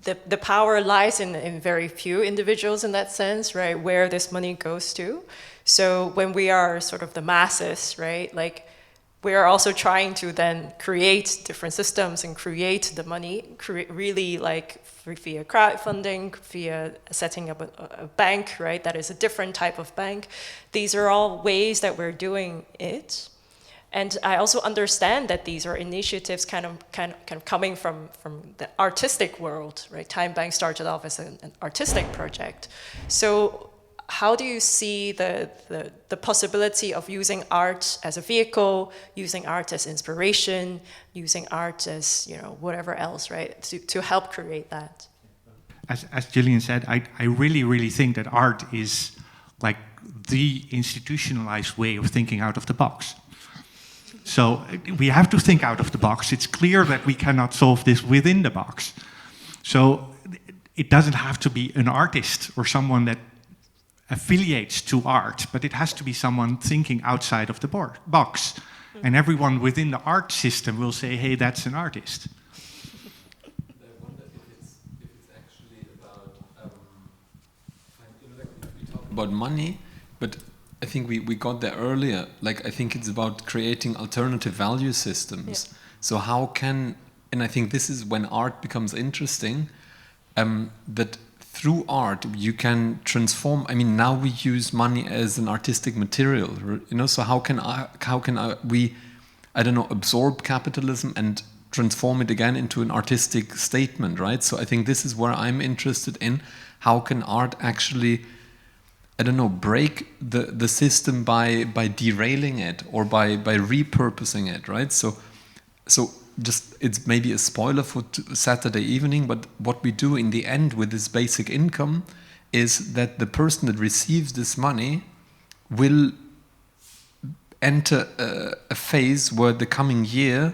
the power lies in very few individuals in that sense, right, where this money goes to. So when we are sort of the masses, right, like we are also trying to then create different systems and create the money, really like via crowdfunding, via setting up a bank, right, that is a different type of bank. These are all ways that we're doing it. And I also understand that these are initiatives kind of coming from the artistic world, right? Time Bank started off as an artistic project. So how do you see the possibility of using art as a vehicle, using art as inspiration, using art as, you know, whatever else, right, to help create that? As Julian said, I really, really think that art is like the institutionalized way of thinking out of the box. So we have to think out of the box. It's clear that we cannot solve this within the box. So it doesn't have to be an artist or someone that affiliates to art, but it has to be someone thinking outside of the box. And everyone within the art system will say, hey, that's an artist. I wonder if it's actually about, we talk about money, but I think we got there earlier. Like, I think it's about creating alternative value systems. Yeah. So how can, and I think this is when art becomes interesting, that through art you can transform. I mean, now we use money as an artistic material, you know. So how can we, I don't know, absorb capitalism and transform it again into an artistic statement, right? So I think this is where I'm interested in. How can art actually, I don't know, break the system by derailing it or by repurposing it, right? So just, it's maybe a spoiler for Saturday evening, but what we do in the end with this basic income is that the person that receives this money will enter a phase where the coming year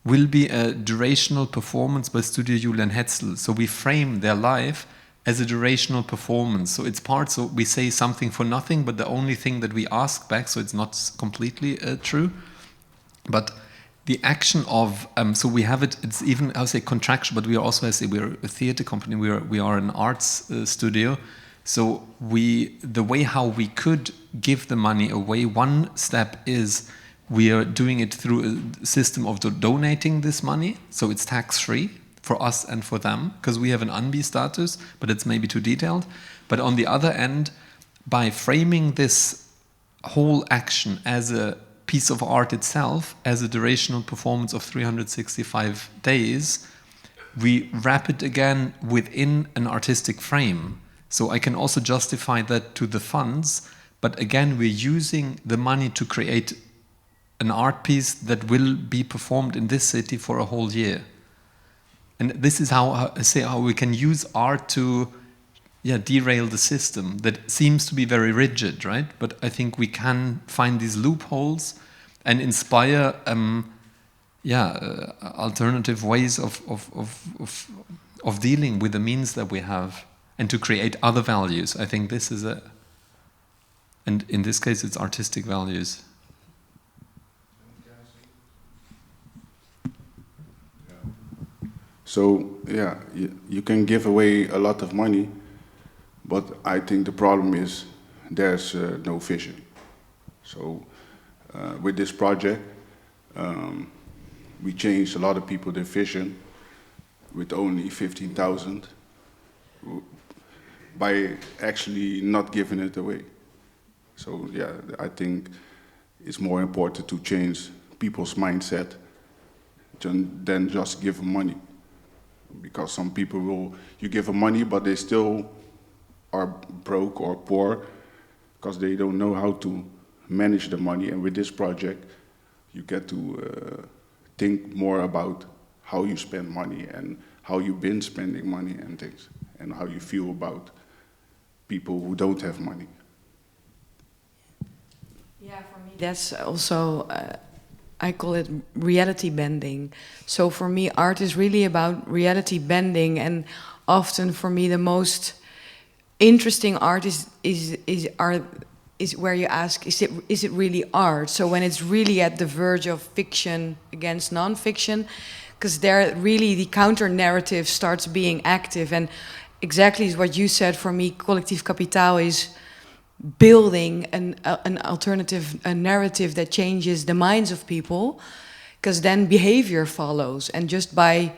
will be a durational performance by Studio Julian Hetzel. So we frame their life as a durational performance. So it's part, so we say something for nothing, but the only thing that we ask back, so it's not completely true. But the action of, so we have it, it's even, I would say contraction, but we are also, I say, we're a theater company, we are an arts studio. So the way how we could give the money away, one step is we are doing it through a system of donating this money, so it's tax-free for us and for them, because we have an UNBI status, but it's maybe too detailed. But on the other end, by framing this whole action as a piece of art itself, as a durational performance of 365 days, we wrap it again within an artistic frame. So I can also justify that to the funds But again, we're using the money to create an art piece that will be performed in this city for a whole year. And this is how we can use art to derail the system that seems to be very rigid, right? But I think we can find these loopholes and inspire alternative ways of dealing with the means that we have, and to create other values. I think this is and in this case it's artistic values. So you can give away a lot of money, but I think the problem is there's no vision. So with this project, we changed a lot of people their vision with only 15,000 by actually not giving it away. So I think it's more important to change people's mindset than just give them money. Because some people you give them money, but they still are broke or poor because they don't know how to manage the money. And with this project, you get to think more about how you spend money and how you've been spending money and things, and how you feel about people who don't have money. Yeah, for me that's also, I call it reality bending. So for me, art is really about reality bending, and often for me the most interesting art is where you ask, is it really art? So when it's really at the verge of fiction against non-fiction, because there really the counter-narrative starts being active. And exactly what you said, for me, Collectief Kapitaal is building an alternative narrative that changes the minds of people, because then behavior follows. And just by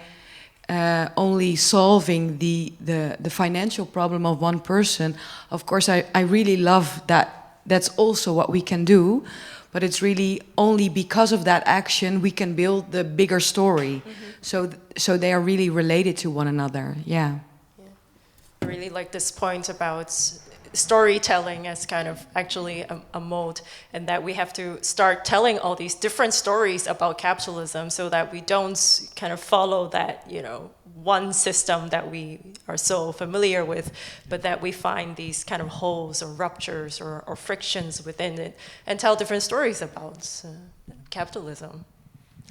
only solving the financial problem of one person, of course I really love that. That's also what we can do, but it's really only because of that action we can build the bigger story. So they are really related to one another. Yeah. I really like this point about storytelling as kind of actually a mode, and that we have to start telling all these different stories about capitalism so that we don't kind of follow that, one system that we are so familiar with, but that we find these kind of holes or ruptures or frictions within it and tell different stories about capitalism.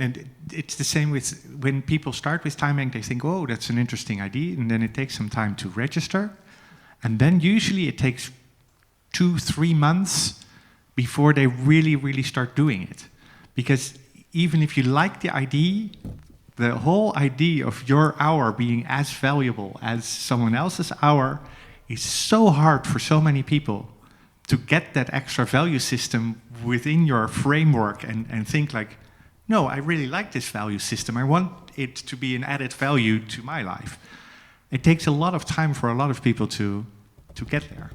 And it's the same with when people start with time bank, they think, oh, that's an interesting idea, and then it takes some time to register. And then usually it takes 2-3 months before they really start doing it. Because even if you like the idea, the whole idea of your hour being as valuable as someone else's hour is so hard for so many people to get that extra value system within your framework and think like, no, I really like this value system. I want it to be an added value to my life. It takes a lot of time for a lot of people to get there.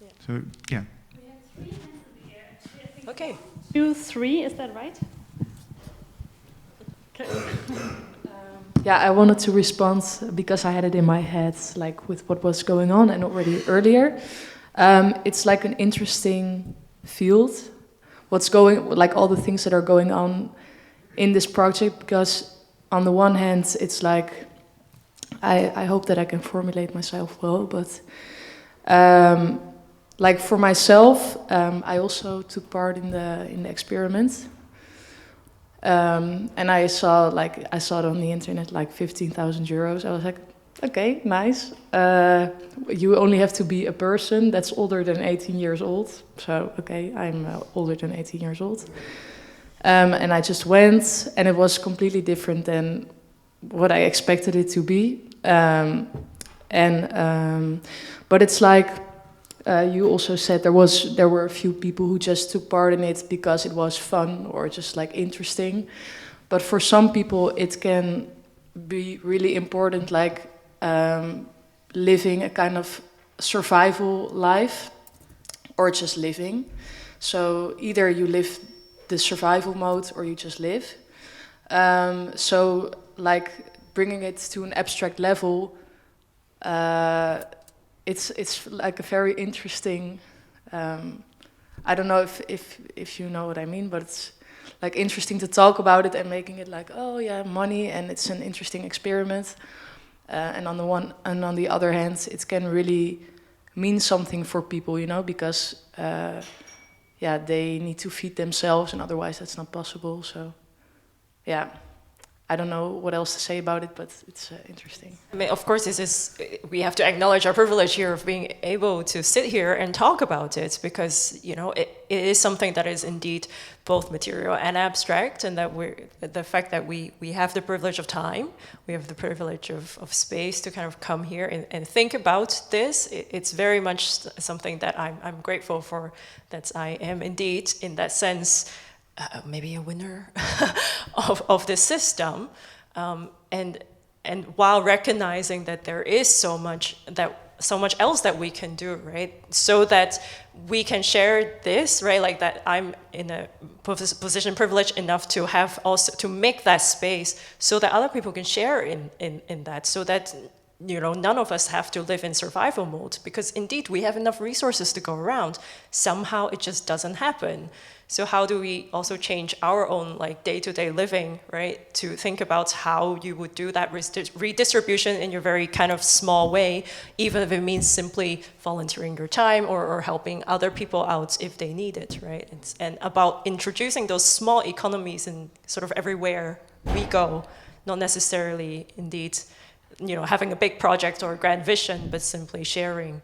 Yeah. So, yeah. We have 3 hands in the air. Actually, I think Okay. 2, 3, is that right? Okay. Yeah, I wanted to respond because I had it in my head, like with what was going on and already earlier. It's like an interesting field. Like all the things that are going on in this project, because on the one hand, it's like, I hope that I can formulate myself well, but like for myself, I also took part in the experiment. And I saw it on the internet, like 15,000 euros. I was like, okay, nice. You only have to be a person that's older than 18 years old. So, okay, I'm older than 18 years old. And I just went, and it was completely different than what I expected it to be. But it's like you also said, there were a few people who just took part in it because it was fun or just like interesting. But for some people, it can be really important, like living a kind of survival life or just living. So either you live the survival mode or you just live. So like bringing it to an abstract level, it's like a very interesting I don't know if you know what I mean, but it's like interesting to talk about it and making it like, oh yeah, money, and it's an interesting experiment. And on the other hand, it can really mean something for people, you know, because yeah, they need to feed themselves, and otherwise that's not possible. So yeah, I don't know what else to say about it, but it's interesting. I mean, of course, we have to acknowledge our privilege here of being able to sit here and talk about it, because, you know, it is something that is indeed both material and abstract, and that the fact that we have the privilege of time, we have the privilege of space to kind of come here and think about this. It's very much something that I'm grateful for, that I am indeed, in that sense, maybe a winner of this system, and while recognizing that there is so much else that we can do, right? So that we can share this, right? Like that I'm in a position privileged enough to have also to make that space so that other people can share in that, so that, you know, none of us have to live in survival mode, because indeed we have enough resources to go around. Somehow it just doesn't happen. So how do we also change our own like day-to-day living, right? To think about how you would do that redistribution in your very kind of small way, even if it means simply volunteering your time or helping other people out if they need it, right? And about introducing those small economies in sort of everywhere we go, not necessarily indeed, you know, having a big project or a grand vision, but simply sharing.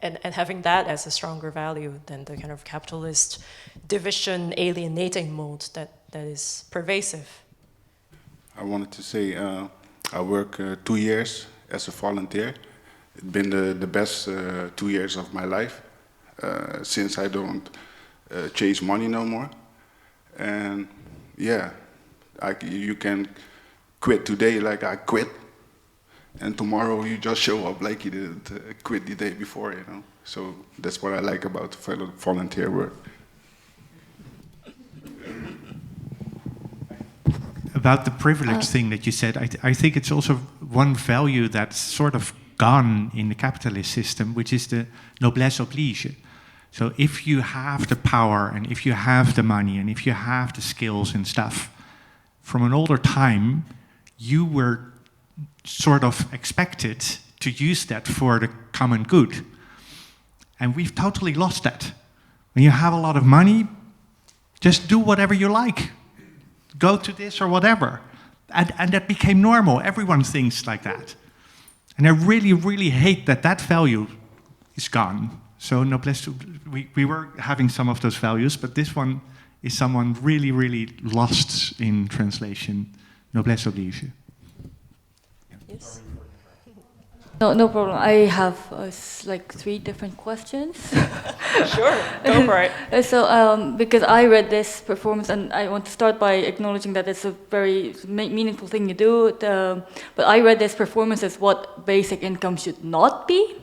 And having that as a stronger value than the kind of capitalist division, alienating mode that is pervasive. I wanted to say I work 2 years as a volunteer. It's been the best 2 years of my life, since I don't chase money no more. And yeah, you can quit today like I quit. And tomorrow you just show up like you didn't quit the day before, you know. So that's what I like about volunteer work. About the privilege thing that you said, I think it's also one value that's sort of gone in the capitalist system, which is the noblesse oblige. So if you have the power and if you have the money and if you have the skills and stuff, from an older time, you were sort of expected to use that for the common good. And we've totally lost that. When you have a lot of money, just do whatever you like. Go to this or whatever. And that became normal. Everyone thinks like that. And I really, really hate that value is gone. So noblesse, we were having some of those values, but this one is someone really, really lost in translation. Noblesse oblige. Yes. No problem. I have like 3 different questions. Sure, go for it. So, because I read this performance, and I want to start by acknowledging that it's a very meaningful thing you do. But I read this performance as what basic income should not be,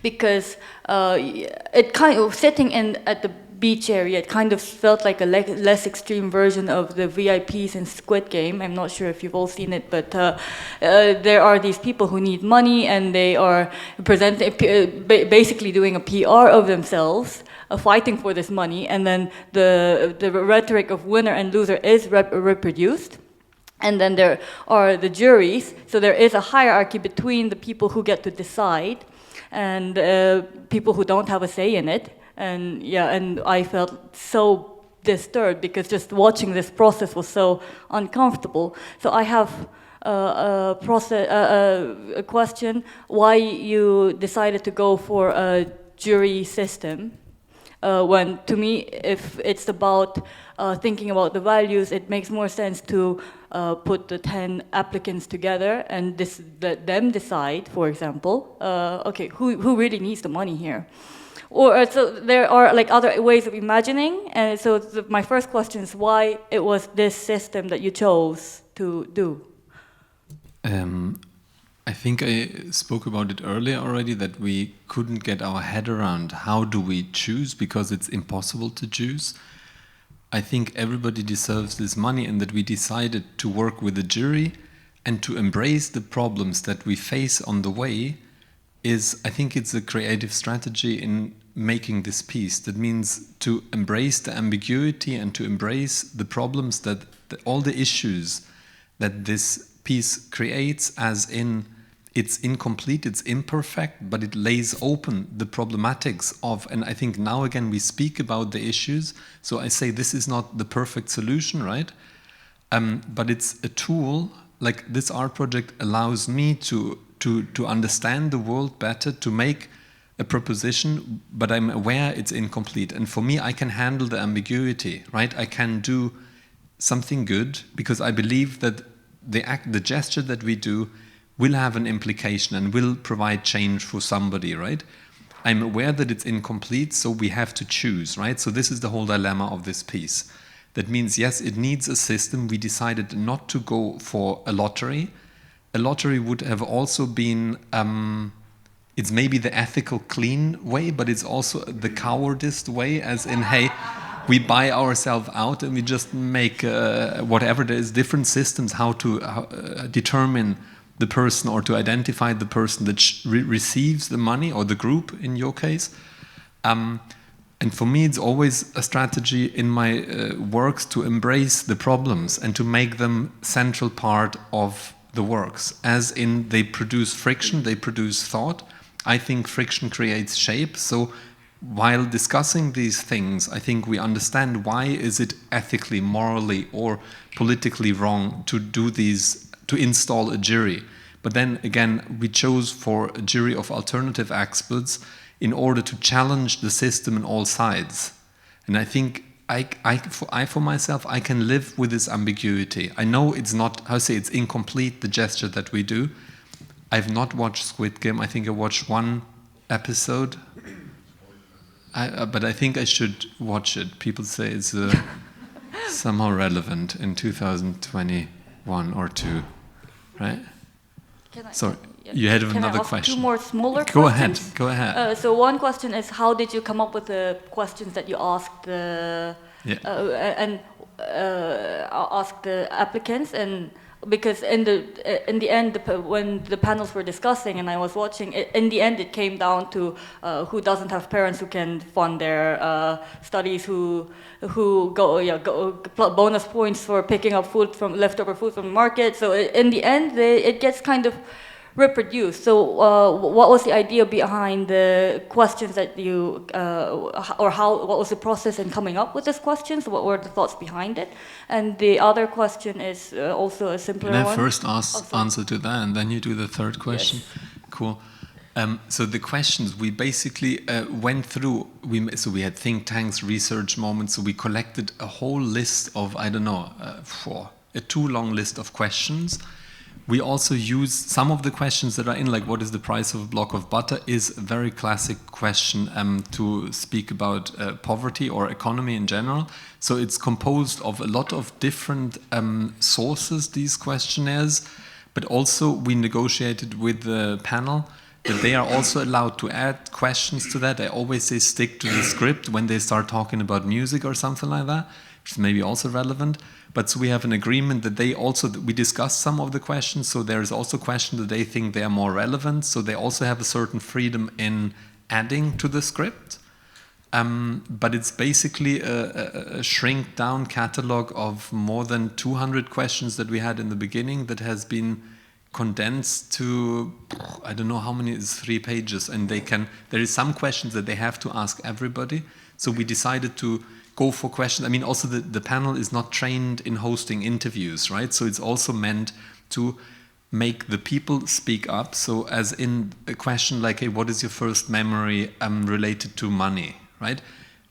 because it kind of sitting at the beach area, it kind of felt like a less extreme version of the VIPs in Squid Game. I'm not sure if you've all seen it, but there are these people who need money, and they are basically doing a PR of themselves, fighting for this money, and then the rhetoric of winner and loser is reproduced. And then there are the juries, so there is a hierarchy between the people who get to decide and people who don't have a say in it. And yeah, and I felt so disturbed because just watching this process was so uncomfortable. So I have a question: why you decided to go for a jury system? When, to me, if it's about thinking about the values, it makes more sense to put the 10 applicants together and let them decide, for example, okay, who really needs the money here? Or so there are like other ways of imagining, and so my first question is why it was this system that you chose to do. I think I spoke about it earlier already, that we couldn't get our head around how do we choose, because it's impossible to choose. I think everybody deserves this money, and that we decided to work with a jury and to embrace the problems that we face on the way I think it's a creative strategy in making this piece. That means to embrace the ambiguity and to embrace the problems that all the issues that this piece creates, as in it's incomplete, it's imperfect, but it lays open the problematics of, and I think now again we speak about the issues, so I say this is not the perfect solution, right? But it's a tool, like this art project allows me to understand the world better, to make a proposition, but I'm aware it's incomplete. And for me, I can handle the ambiguity, right? I can do something good because I believe that the gesture that we do will have an implication and will provide change for somebody, right? I'm aware that it's incomplete, so we have to choose, right? So this is the whole dilemma of this piece. That means, yes, it needs a system. We decided not to go for a lottery. A lottery would have also been, it's maybe the ethical, clean way, but it's also the cowardice way, as in, hey, we buy ourselves out and we just make whatever. There is different systems how to determine the person or to identify the person that receives the money, or the group in your case. And for me, it's always a strategy in my works to embrace the problems and to make them central part of the works, as in they produce friction, they produce thought. I think friction creates shape. So while discussing these things, I think we understand why is it ethically, morally, or politically wrong to do these, to install a jury. But then again, we chose for a jury of alternative experts in order to challenge the system on all sides. And I think for myself, I can live with this ambiguity. I know it's not, it's incomplete, the gesture that we do. I've not watched Squid Game. I think I watched one episode. But I think I should watch it. People say it's somehow relevant in 2021 or 2, right? Sorry, you had another question. Two more smaller questions? Go ahead. So one question is, how did you come up with the questions that you asked asked the applicants? And because in the end, when the panels were discussing and I was watching, in the end it came down to who doesn't have parents who can fund their studies, who go bonus points for picking up leftover food from the market. So in the end, it gets kind of reproduced. So what was the idea behind the questions that you, what was the process in coming up with these questions? What were the thoughts behind it? And the other question is also a simpler one. Can I first answer to that, and then you do the third question? Yes. Cool. So the questions, we basically went through, so we had think tanks, research moments, so we collected a whole list of, a too long list of questions. We also use some of the questions that are in, like what is the price of a block of butter, is a very classic question to speak about poverty or economy in general. So it's composed of a lot of different sources, these questionnaires, but also we negotiated with the panel that they are also allowed to add questions to that. I always say stick to the script when they start talking about music or something like that, which is maybe also relevant. But so we have an agreement that we discussed some of the questions, so there is also questions that they think they are more relevant, so they also have a certain freedom in adding to the script. But it's basically a shrink down catalog of more than 200 questions that we had in the beginning that has been condensed to, I don't know how many, it's 3 pages, and there is some questions that they have to ask everybody. So we decided to go for questions. I mean, also the panel is not trained in hosting interviews, right? So it's also meant to make the people speak up. So as in a question like, hey, what is your first memory related to money, right?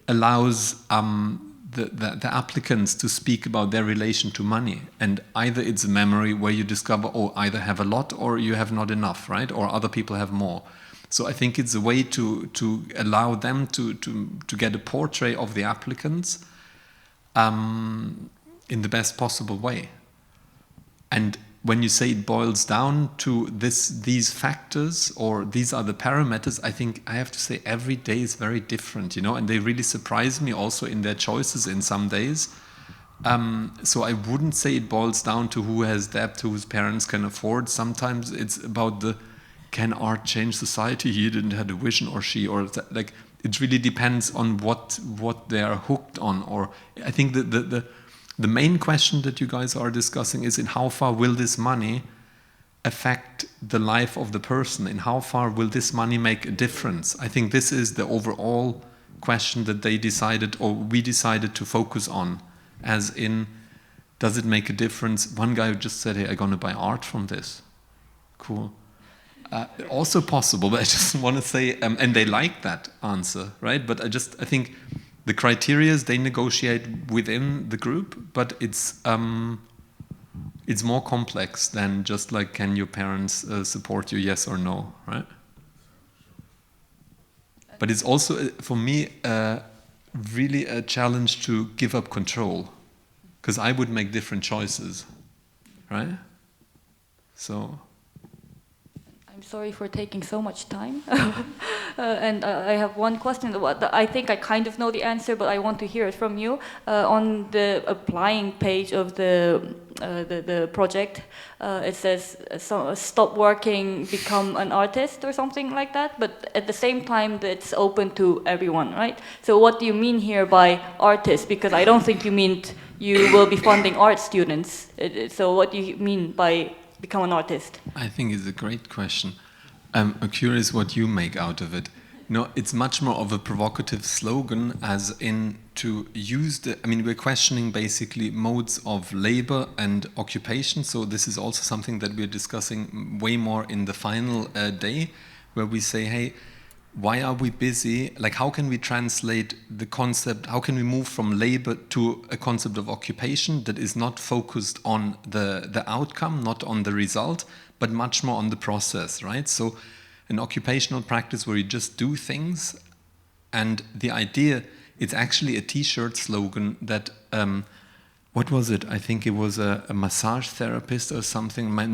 Allows the applicants to speak about their relation to money. And either it's a memory where you discover, either have a lot or you have not enough, right? Or other people have more. So I think it's a way to allow them to get a portrait of the applicants in the best possible way. And when you say it boils down to these factors or these are the parameters, I think I have to say every day is very different, and they really surprise me also in their choices in some days. So I wouldn't say it boils down to who has debt, whose parents can afford. Sometimes it's about can art change society? He didn't have a vision, or she, or like it really depends on what they are hooked on. Or I think the main question that you guys are discussing is, in how far will this money affect the life of the person? In how far will this money make a difference? I think this is the overall question that they decided, or we decided, to focus on, as in, does it make a difference? One guy just said, hey, I'm going to buy art from this. Cool. Also possible, but I just want to say, and they like that answer, right? But I think the criteria they negotiate within the group, but it's more complex than just like, can your parents support you, yes or no, right? But it's also, for me, really a challenge to give up control, because I would make different choices, right? So... I'm sorry for taking so much time. And I have one question. I think I kind of know the answer, but I want to hear it from you. On the applying page of the project, it says stop working, become an artist or something like that. But at the same time, it's open to everyone, right? So what do you mean here by artist? Because I don't think you meant you will be funding art students. So what do you mean by become an artist? I think it's a great question. I'm curious what you make out of it. No, it's much more of a provocative slogan, as in to use we're questioning basically modes of labor and occupation. So this is also something that we're discussing way more in the final day, where we say, hey, why are we busy? Like, how can we translate the concept? How can we move from labor to a concept of occupation that is not focused on the outcome, not on the result, but much more on the process, right? So an occupational practice where you just do things, and the idea, it's actually a t-shirt slogan that, what was it? I think it was a massage therapist or something. My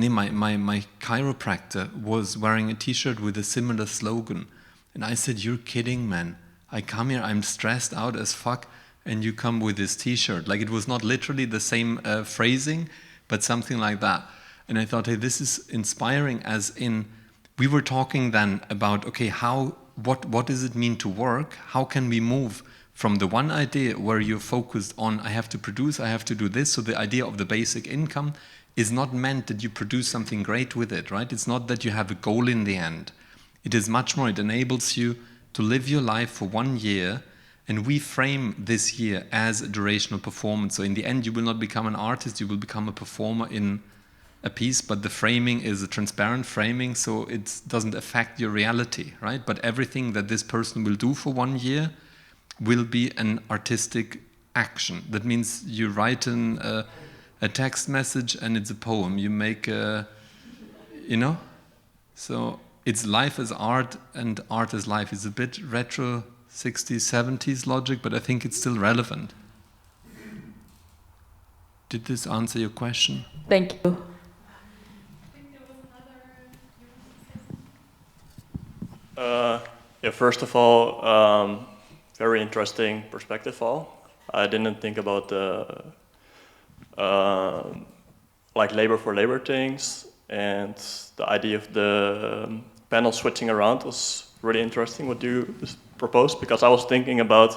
chiropractor was wearing a t-shirt with a similar slogan. And I said, you're kidding, man. I come here, I'm stressed out as fuck, and you come with this t-shirt. Like, it was not literally the same phrasing, but something like that. And I thought, hey, this is inspiring, as in, we were talking then about, okay, what does it mean to work? How can we move from the one idea where you're focused on, I have to produce, I have to do this, so the idea of the basic income is not meant that you produce something great with it, right? It's not that you have a goal in the end. It is much more, it enables you to live your life for 1 year, and we frame this year as a durational performance. So in the end, you will not become an artist, you will become a performer in a piece, but the framing is a transparent framing, so it doesn't affect your reality, right? But everything that this person will do for 1 year will be an artistic action. That means you write a text message and it's a poem. You make a, so it's life as art and art as life. It's a bit retro 60s, 70s logic, but I think it's still relevant. Did this answer your question? Thank you. Yeah, first of all, very interesting perspective all. I didn't think about the like labor for labor things, and the idea of the panel switching around was really interesting what you proposed, because I was thinking about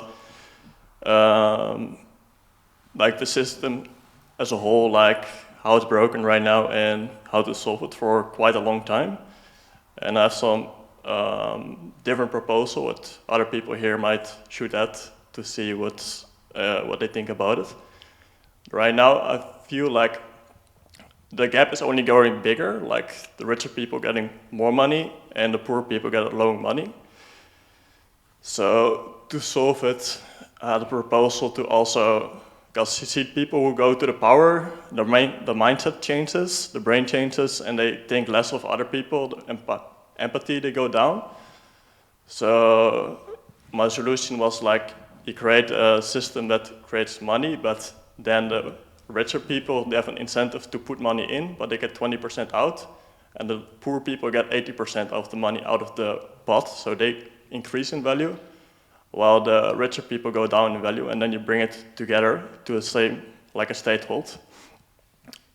like the system as a whole, like how it's broken right now and how to solve it for quite a long time. And I have some different proposal what other people here might shoot at to see what they think about it. Right now, I feel like the gap is only going bigger, like the richer people getting more money and the poor people get low money. So to solve it, I had a proposal to also, because you see people who go to the power, the mindset changes, the brain changes, and they think less of other people, the empathy, they go down. So my solution was like, you create a system that creates money, but then the richer people, they have an incentive to put money in, but they get 20% out, and the poor people get 80% of the money out of the pot, so they increase in value, while the richer people go down in value, and then you bring it together to the same, like a statehold.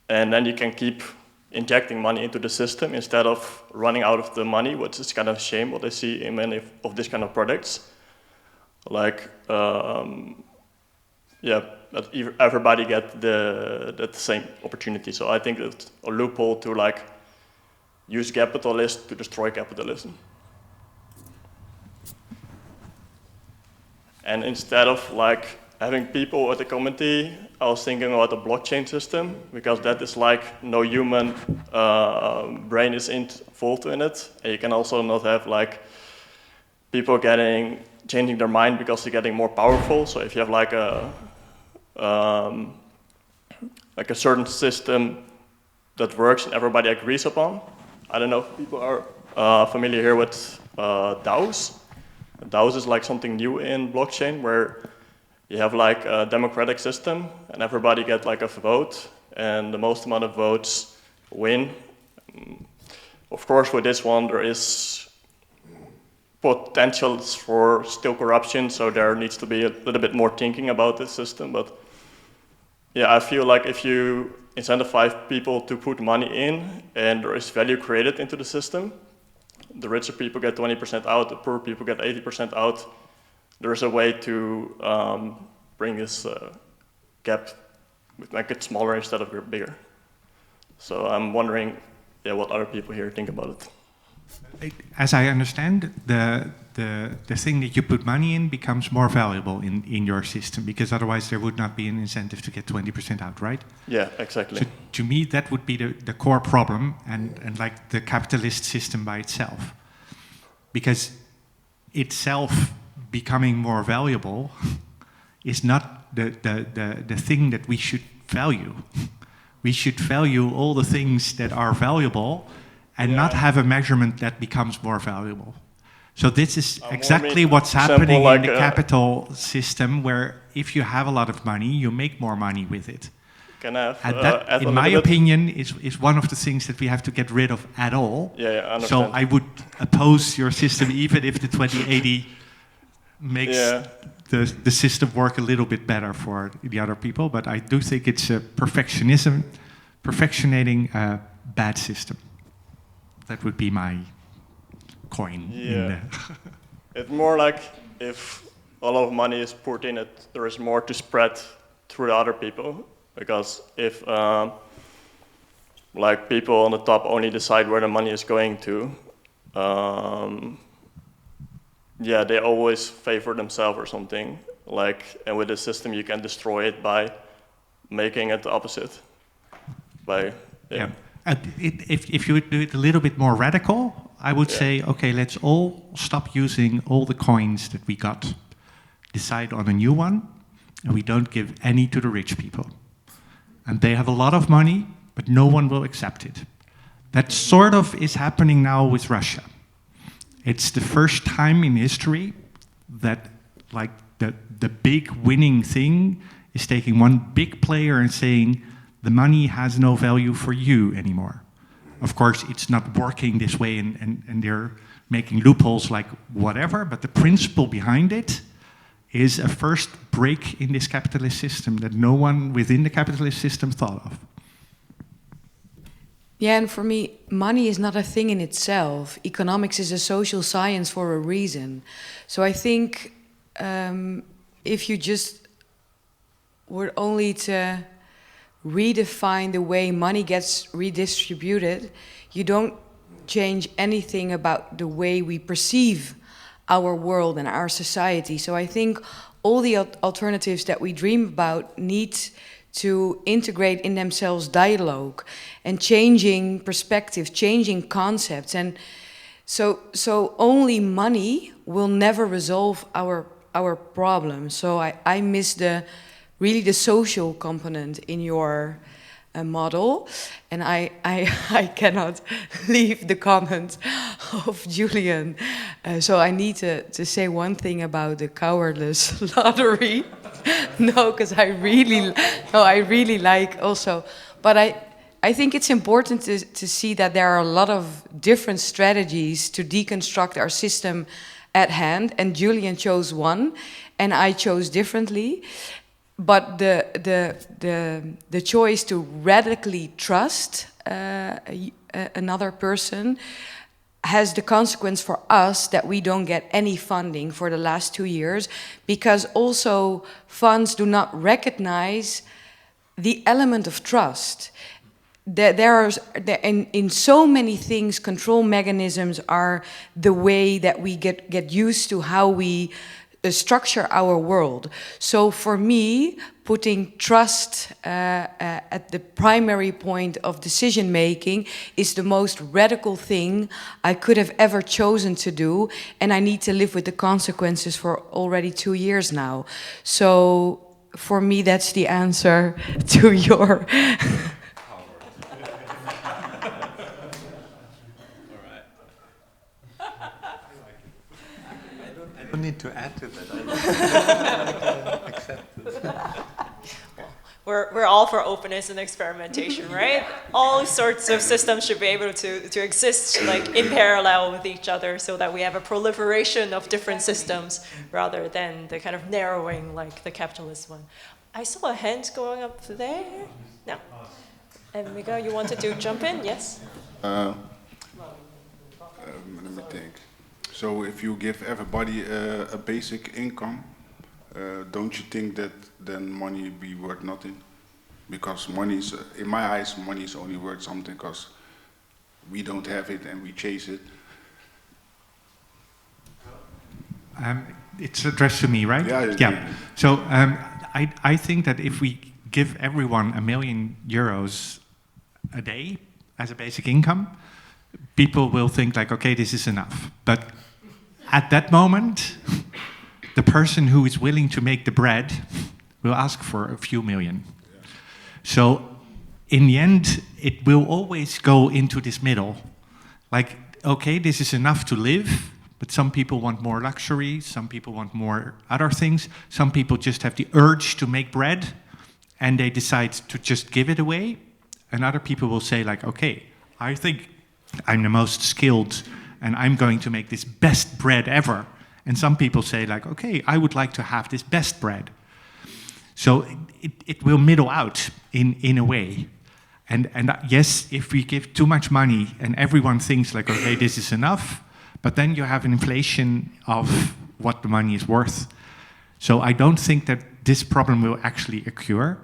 And then you can keep injecting money into the system instead of running out of the money, which is kind of a shame what I see in many of these kind of products. like that everybody get the same opportunity. So I think it's a loophole to like use capitalists to destroy capitalism. And instead of like having people at the committee, I was thinking about a blockchain system, because that is like no human brain is involved in it. And you can also not have like people changing their mind because they're getting more powerful. So if you have like a certain system that works and everybody agrees upon. I don't know if people are familiar here with DAOs. DAOs is like something new in blockchain, where you have like a democratic system and everybody get like a vote, and the most amount of votes win. Of course, with this one, there is potentials for still corruption, so there needs to be a little bit more thinking about this system. But yeah, I feel like if you incentivize people to put money in and there is value created into the system, the richer people get 20% out, the poor people get 80% out. There's a way to bring this gap, make it smaller instead of bigger. So I'm wondering, what other people here think about it. As I understand, the thing that you put money in becomes more valuable in your system, because otherwise there would not be an incentive to get 20% out, right? Yeah, exactly. So to me, that would be the core problem, and like the capitalist system by itself. Because itself becoming more valuable is not the thing that we should value. We should value all the things that are valuable and not have a measurement that becomes more valuable. So this is exactly what's happening in the capital system, where if you have a lot of money, you make more money with it. Can I have, and that, in my opinion, is one of the things that we have to get rid of at all. Yeah, I understand. So I would oppose your system, even if the 2080 makes the system work a little bit better for the other people. But I do think it's a perfectionating a bad system. That would be my coin. Yeah. It's more like if a lot of money is put in it, there is more to spread through the other people. Because if like people on the top only decide where the money is going to, they always favor themselves or something. Like, and with the system, you can destroy it by making it the opposite. If you would do it a little bit more radical, I would say, okay, let's all stop using all the coins that we got, decide on a new one, and we don't give any to the rich people. And they have a lot of money, but no one will accept it. That sort of is happening now with Russia. It's the first time in history that like the big winning thing is taking one big player and saying, the money has no value for you anymore. Of course, it's not working this way, and they're making loopholes like whatever, but the principle behind it is a first break in this capitalist system that no one within the capitalist system thought of. Yeah, and for me, money is not a thing in itself. Economics is a social science for a reason. So I think if you just were only to redefine the way money gets redistributed, you don't change anything about the way we perceive our world and our society. So I think all the alternatives that we dream about need to integrate in themselves dialogue and changing perspectives, changing concepts. And so only money will never resolve our problems. So I miss really the social component in your model, and I cannot leave the comment of Julian. So I need to say one thing about the cowardless lottery. No, because I really like also, but I think it's important to see that there are a lot of different strategies to deconstruct our system at hand, and Julian chose one, and I chose differently. But the choice to radically trust another person has the consequence for us that we don't get any funding for the last 2 years, because also funds do not recognize the element of trust. In so many things, control mechanisms are the way that we get used to how we structure our world. So for me, putting trust at the primary point of decision making is the most radical thing I could have ever chosen to do, and I need to live with the consequences for already 2 years now. So for me, that's the answer to your... I don't need to add to that. I accept it. We're all for openness and experimentation, right? All sorts of systems should be able to exist like in parallel with each other, so that we have a proliferation of different systems rather than the kind of narrowing like the capitalist one. I saw a hand going up there. No. And Mika, you wanted to jump in? Yes? Let me think. So if you give everybody a basic income, don't you think that then money be worth nothing? Because money is, in my eyes, money is only worth something because we don't have it and we chase it. It's addressed to me, right? Yeah. So I think that if we give everyone €1 million a day as a basic income, people will think like, okay, this is enough. But at that moment, the person who is willing to make the bread will ask for a few million. So in the end, it will always go into this middle. Like, okay, this is enough to live, but some people want more luxury, some people want more other things, some people just have the urge to make bread, and they decide to just give it away, and other people will say like, okay, I think I'm the most skilled, and I'm going to make this best bread ever. And some people say like, okay, I would like to have this best bread. So it will middle out in a way. And yes, if we give too much money and everyone thinks like, okay, this is enough, but then you have an inflation of what the money is worth. So I don't think that this problem will actually occur.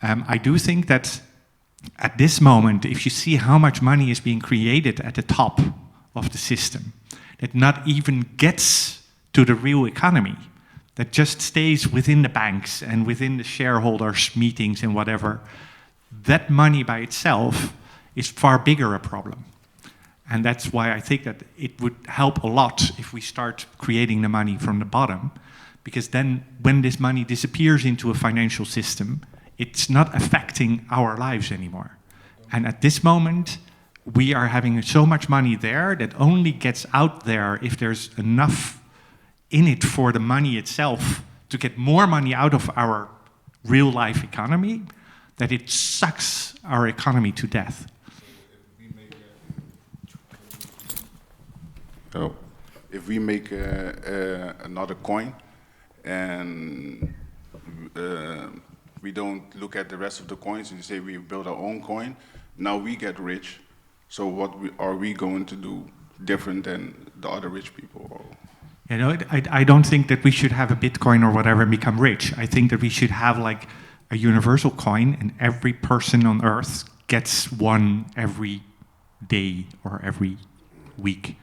I do think that at this moment, if you see how much money is being created at the top of the system, that not even gets to the real economy, that just stays within the banks and within the shareholders' meetings and whatever, that money by itself is far bigger a problem. And that's why I think that it would help a lot if we start creating the money from the bottom, because then when this money disappears into a financial system, it's not affecting our lives anymore. And at this moment, we are having so much money there that only gets out there if there's enough in it for the money itself to get more money out of our real life economy, that it sucks our economy to death. So if we make another coin and we don't look at the rest of the coins and say we build our own coin, now we get rich. So what are we going to do different than the other rich people? You know, I don't think that we should have a Bitcoin or whatever and become rich. I think that we should have like a universal coin, and every person on Earth gets one every day or every week.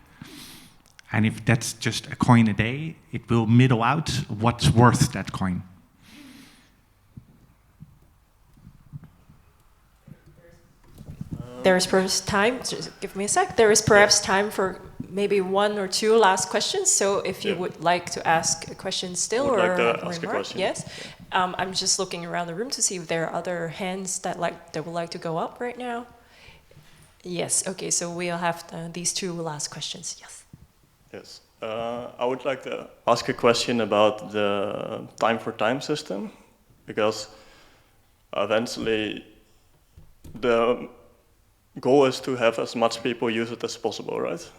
And if that's just a coin a day, it will middle out what's worth that coin. There is perhaps time, just give me a sec, there is perhaps time for maybe 1 or 2 last questions. So if you would like to ask a question still, or like to ask a question. Yes. I'm just looking around the room to see if there are other hands that would like to go up right now. Yes, okay, so we'll have these 2 last questions, yes. Yes, I would like to ask a question about the time for time system, because eventually the goal is to have as much people use it as possible, right?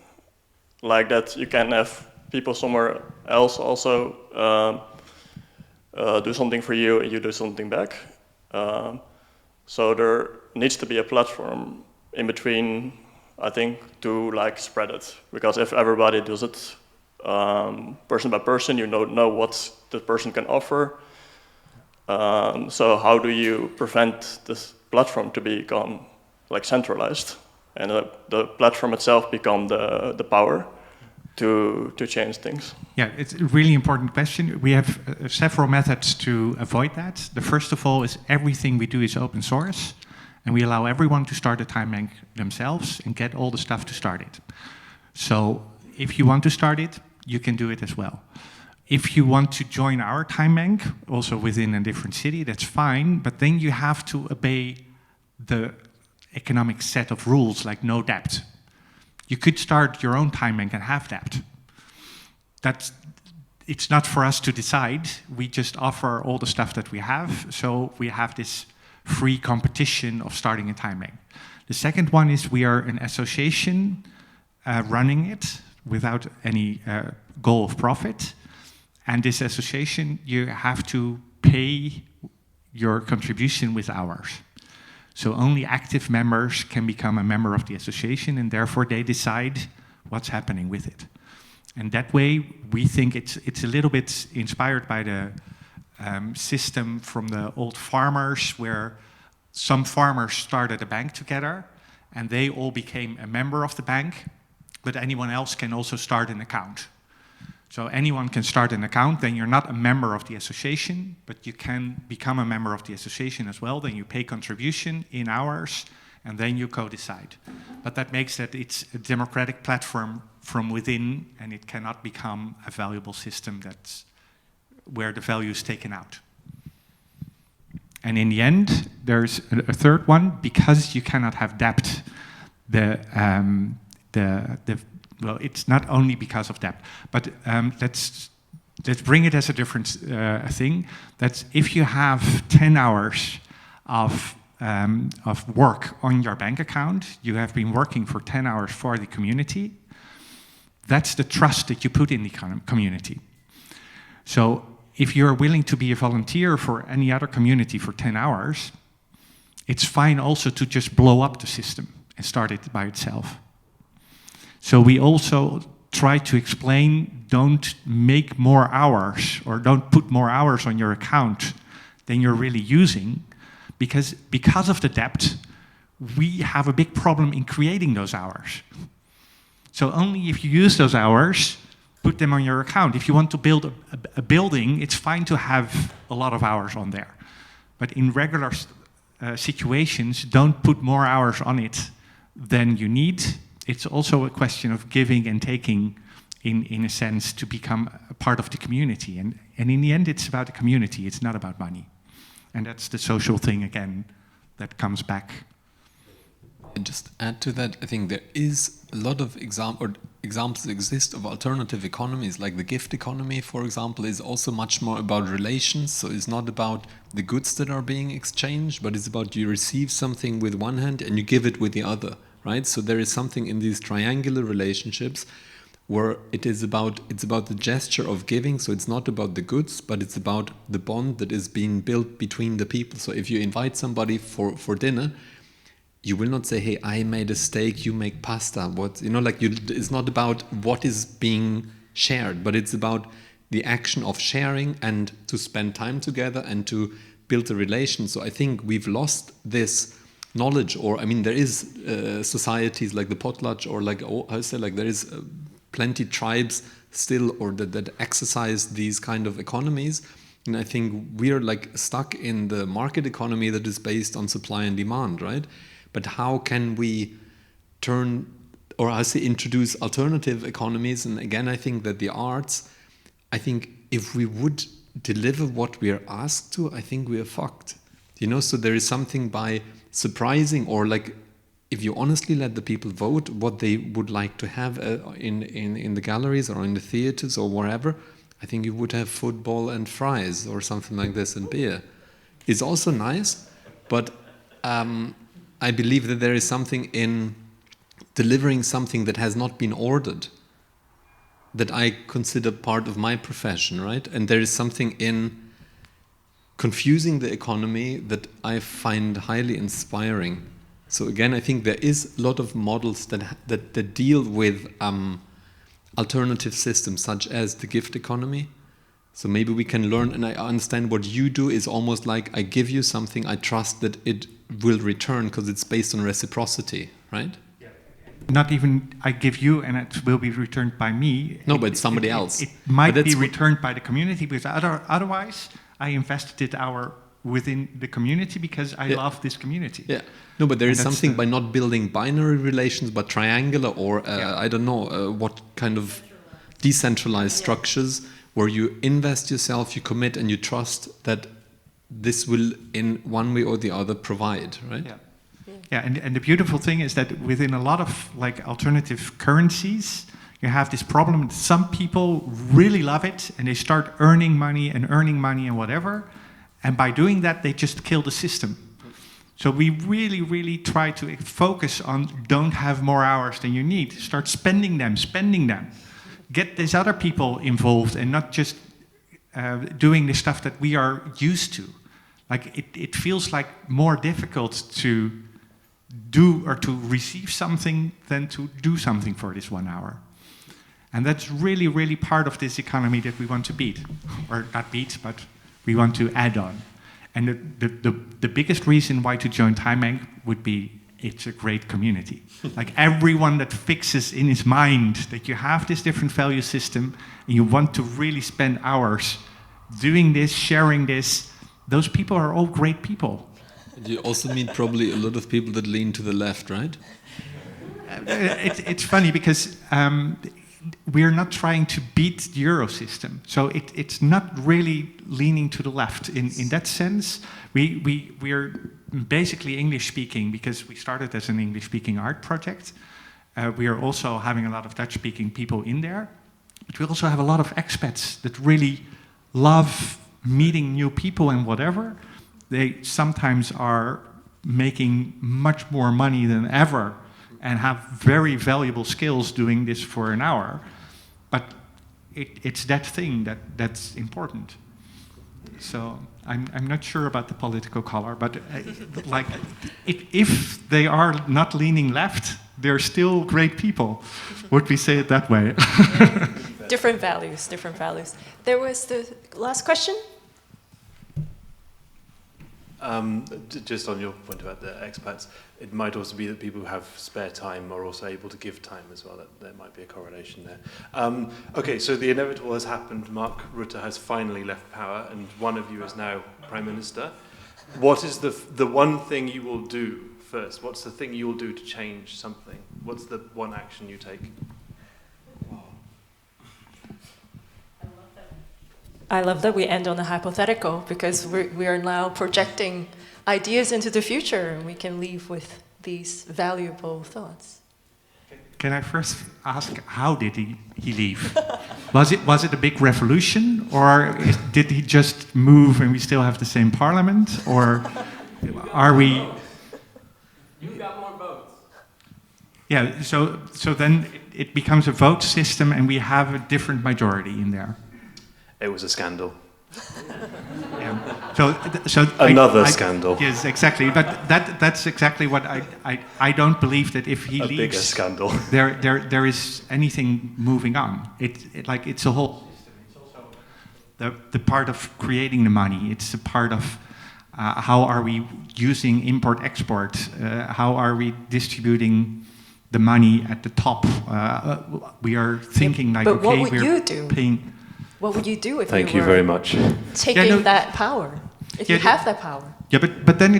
Like that you can have people somewhere else also do something for you and you do something back. So there needs to be a platform in between I think, to like spread it. Because if everybody does it person by person, you don't know what the person can offer. So how do you prevent this platform to become like centralized, and the platform itself become the power to change things? Yeah, it's a really important question. We have several methods to avoid that. The first of all is everything we do is open source, and we allow everyone to start a time bank themselves and get all the stuff to start it. So if you want to start it, you can do it as well. If you want to join our time bank, also within a different city, that's fine, but then you have to obey the economic set of rules, like no debt. You could start your own time bank and have debt. It's not for us to decide. We just offer all the stuff that we have, so we have this free competition of starting a time bank. The second one is we are an association running it without any goal of profit. And this association, you have to pay your contribution with hours. So only active members can become a member of the association, and therefore they decide what's happening with it. And that way, we think it's a little bit inspired by the system from the old farmers, where some farmers started a bank together, and they all became a member of the bank, but anyone else can also start an account. So anyone can start an account, then you're not a member of the association, but you can become a member of the association as well. Then you pay contribution in hours, and then you co-decide. But that makes that it's a democratic platform from within, and it cannot become a valuable system that's where the value is taken out. And in the end, there's a third one, because you cannot have debt. Well, it's not only because of debt, but let's bring it as a different thing. That's if you have 10 hours of work on your bank account, you have been working for 10 hours for the community. That's the trust that you put in the community. So if you're willing to be a volunteer for any other community for 10 hours, it's fine also to just blow up the system and start it by itself. So we also try to explain, don't make more hours or don't put more hours on your account than you're really using, because of the debt, we have a big problem in creating those hours. So only if you use those hours, put them on your account. If you want to build a building, it's fine to have a lot of hours on there. But in regular situations, don't put more hours on it than you need. It's also a question of giving and taking, in a sense, to become a part of the community. And in the end, it's about the community. It's not about money. And that's the social thing, again, that comes back. And just add to that, I think there is a lot of examples exist of alternative economies, like the gift economy, for example, is also much more about relations. So it's not about the goods that are being exchanged, but it's about you receive something with one hand and you give it with the other. Right? So there is something in these triangular relationships where it's about the gesture of giving. So it's not about the goods, but it's about the bond that is being built between the people. So if you invite somebody for dinner, you will not say, hey, I made a steak, you make pasta. It's not about what is being shared, but it's about the action of sharing and to spend time together and to build a relation. So I think we've lost this knowledge, or there is societies like the potlatch, or there is plenty tribes still, or that exercise these kind of economies. And I think we're stuck in the market economy that is based on supply and demand, right? But how can we introduce alternative economies? And again, I think that the arts, if we would deliver what we are asked to, I think we are fucked. So there is something by surprising, or if you honestly let the people vote what they would like to have in the galleries or in the theaters or wherever, I think you would have football and fries or something like this, and beer. It's also nice, but I believe that there is something in delivering something that has not been ordered that I consider part of my profession, right? And there is something in confusing the economy that I find highly inspiring. So again, I think there is a lot of models that deal with alternative systems, such as the gift economy. So maybe we can learn, and I understand what you do is almost like I give you something, I trust that it will return because it's based on reciprocity, right? Not even I give you and it will be returned by me. No, but it's somebody else. It might be returned by the community, because otherwise I invested it within the community because I love this community. Yeah. No, but there is something by not building binary relations, but triangular or I don't know what kind of decentralized structures where you invest yourself, you commit, and you trust that this will, in one way or the other, provide, right? Yeah. Yeah, and the beautiful thing is that within a lot of like alternative currencies, you have this problem. Some people really love it and they start earning money and whatever. And by doing that, they just kill the system. So we really, really try to focus on don't have more hours than you need. Start spending them. Get these other people involved and not just doing the stuff that we are used to. Like it feels like more difficult to do or to receive something than to do something for this 1 hour. And that's really, really part of this economy that we want to beat. Or not beat, but we want to add on. And the biggest reason why to join Time Bank would be it's a great community. Like everyone that fixes in his mind that you have this different value system and you want to really spend hours doing this, sharing this, those people are all great people. You also meet probably a lot of people that lean to the left, right? It's funny because we're not trying to beat the Euro system. So it's not really leaning to the left. In that sense, we're basically English speaking because we started as an English speaking art project. We are also having a lot of Dutch speaking people in there. But we also have a lot of expats that really love meeting new people and whatever. They sometimes are making much more money than ever and have very valuable skills doing this for an hour. But it's that thing that's important. So I'm not sure about the political color, but like if they are not leaning left, they're still great people. Would we say it that way? Different values. There was the last question. Just on your point about the expats, it might also be that people who have spare time are also able to give time as well. That there might be a correlation there. Okay, so the inevitable has happened. Mark Rutte has finally left power, and one of you is now Prime Minister. What is the one thing you will do first? What's the thing you will do to change something? What's the one action you take? I love that we end on a hypothetical because we are now projecting ideas into the future and we can leave with these valuable thoughts. Can I first ask, how did he leave? Was it a big revolution, or did he just move and we still have the same parliament, or are we? You got more votes. Yeah, so then it becomes a vote system and we have a different majority in there. It was a scandal. Yeah. So another scandal. Yes, exactly. But that's exactly what I don't believe that if he leaves, bigger scandal. there is anything moving on. It's a whole system. It's also the part of creating the money. It's a part of how are we using import-export? How are we distributing the money at the top? We are thinking like, but okay, what would we're you do? paying. What would you do if Thank you you were very much. taking that power? If you have that power? Yeah, but then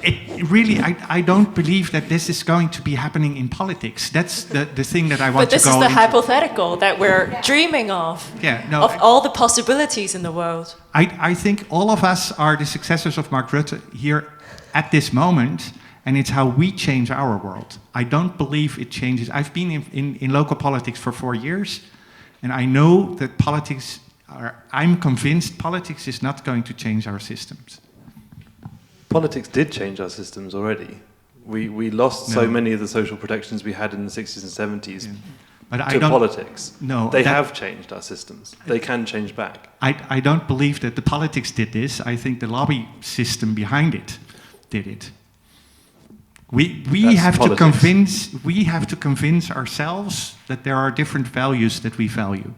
it really, I don't believe that this is going to be happening in politics. That's the thing that I want to go into. But this is the hypothetical that we're dreaming of. Yeah, no, of all the possibilities in the world. I think all of us are the successors of Mark Rutte here at this moment, and it's how we change our world. I don't believe it changes. I've been in local politics for 4 years. And I know that I'm convinced politics is not going to change our systems. Politics did change our systems already. We lost so many of the social protections we had in the 60s and 70s to politics. No, they have changed our systems. They can change back. I don't believe that the politics did this. I think the lobby system behind it did it. We have politics. to convince ourselves that there are different values that we value.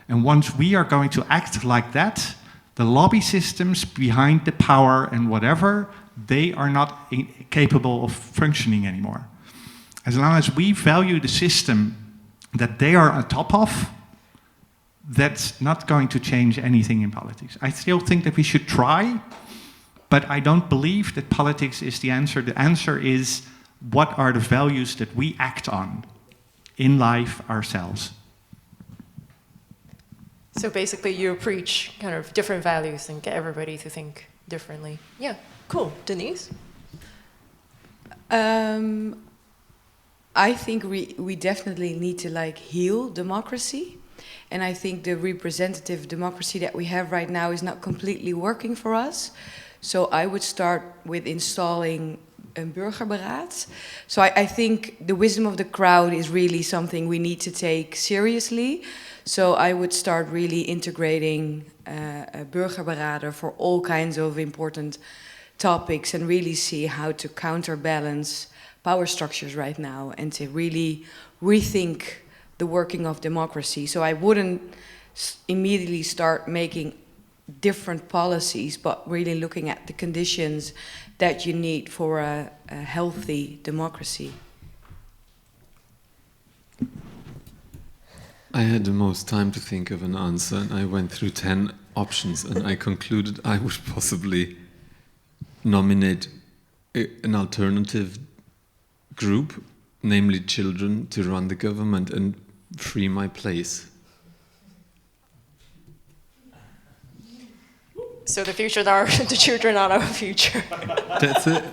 And once we are going to act like that, the lobby systems behind the power and whatever, they are not capable of functioning anymore. As long as we value the system that they are on top of, that's not going to change anything in politics. I still think that we should try, but I don't believe that politics is the answer. The answer is, what are the values that we act on in life ourselves? So basically you preach kind of different values and get everybody to think differently. Yeah, cool. Denise? I think we definitely need to heal democracy. And I think the representative democracy that we have right now is not completely working for us. So I would start with installing een burgerberaad. So I think the wisdom of the crowd is really something we need to take seriously. So I would start really integrating a burgerberader for all kinds of important topics and really see how to counterbalance power structures right now and to really rethink the working of democracy. So I wouldn't immediately start making different policies, but really looking at the conditions that you need for a healthy democracy. I had the most time to think of an answer, and I went through 10 options, and I concluded I would possibly nominate an alternative group, namely children, to run the government and free my place. So the future are the children are our future. That's it.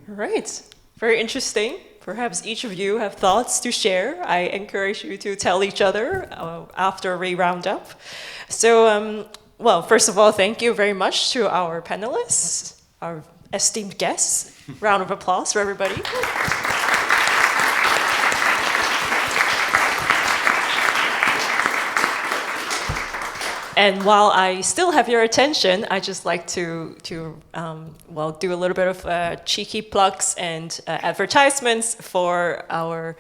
Right. Very interesting. Perhaps each of you have thoughts to share. I encourage you to tell each other after we round up. So, well, first of all, thank you very much to our panelists, our esteemed guests. Round of applause for everybody. And while I still have your attention, I just like to well, do a little bit of cheeky plugs and advertisements for our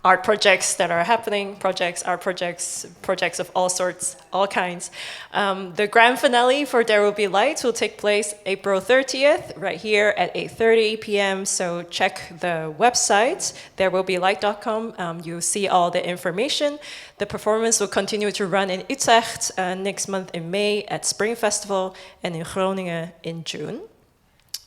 art projects that are happening, art projects of all sorts, all kinds. The grand finale for There Will Be Light will take place April 30th, right here at 8:30 p.m. So check the website, therewillbelight.com. You'll see all the information. The performance will continue to run in Utrecht next month in May at Spring Festival and in Groningen in June.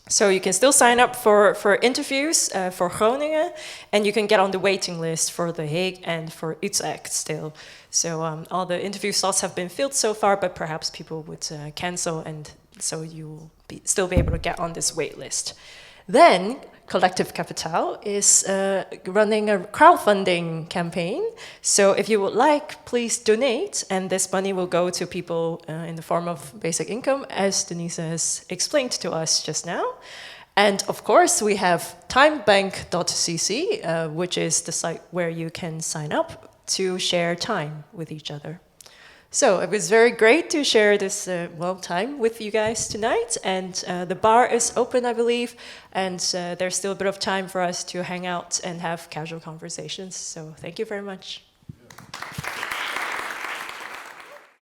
So you can still sign up for interviews for Groningen, and you can get on the waiting list for The Hague and for Utrecht still. So all the interview slots have been filled so far, but perhaps people would cancel, and so you will still be able to get on this wait list. Then Collectief Kapitaal is running a crowdfunding campaign. So if you would like, please donate, and this money will go to people in the form of basic income, as Denise has explained to us just now. And of course, we have timebank.cc, which is the site where you can sign up to share time with each other. So it was very great to share this time with you guys tonight, and the bar is open, I believe, and there's still a bit of time for us to hang out and have casual conversations. So thank you very much.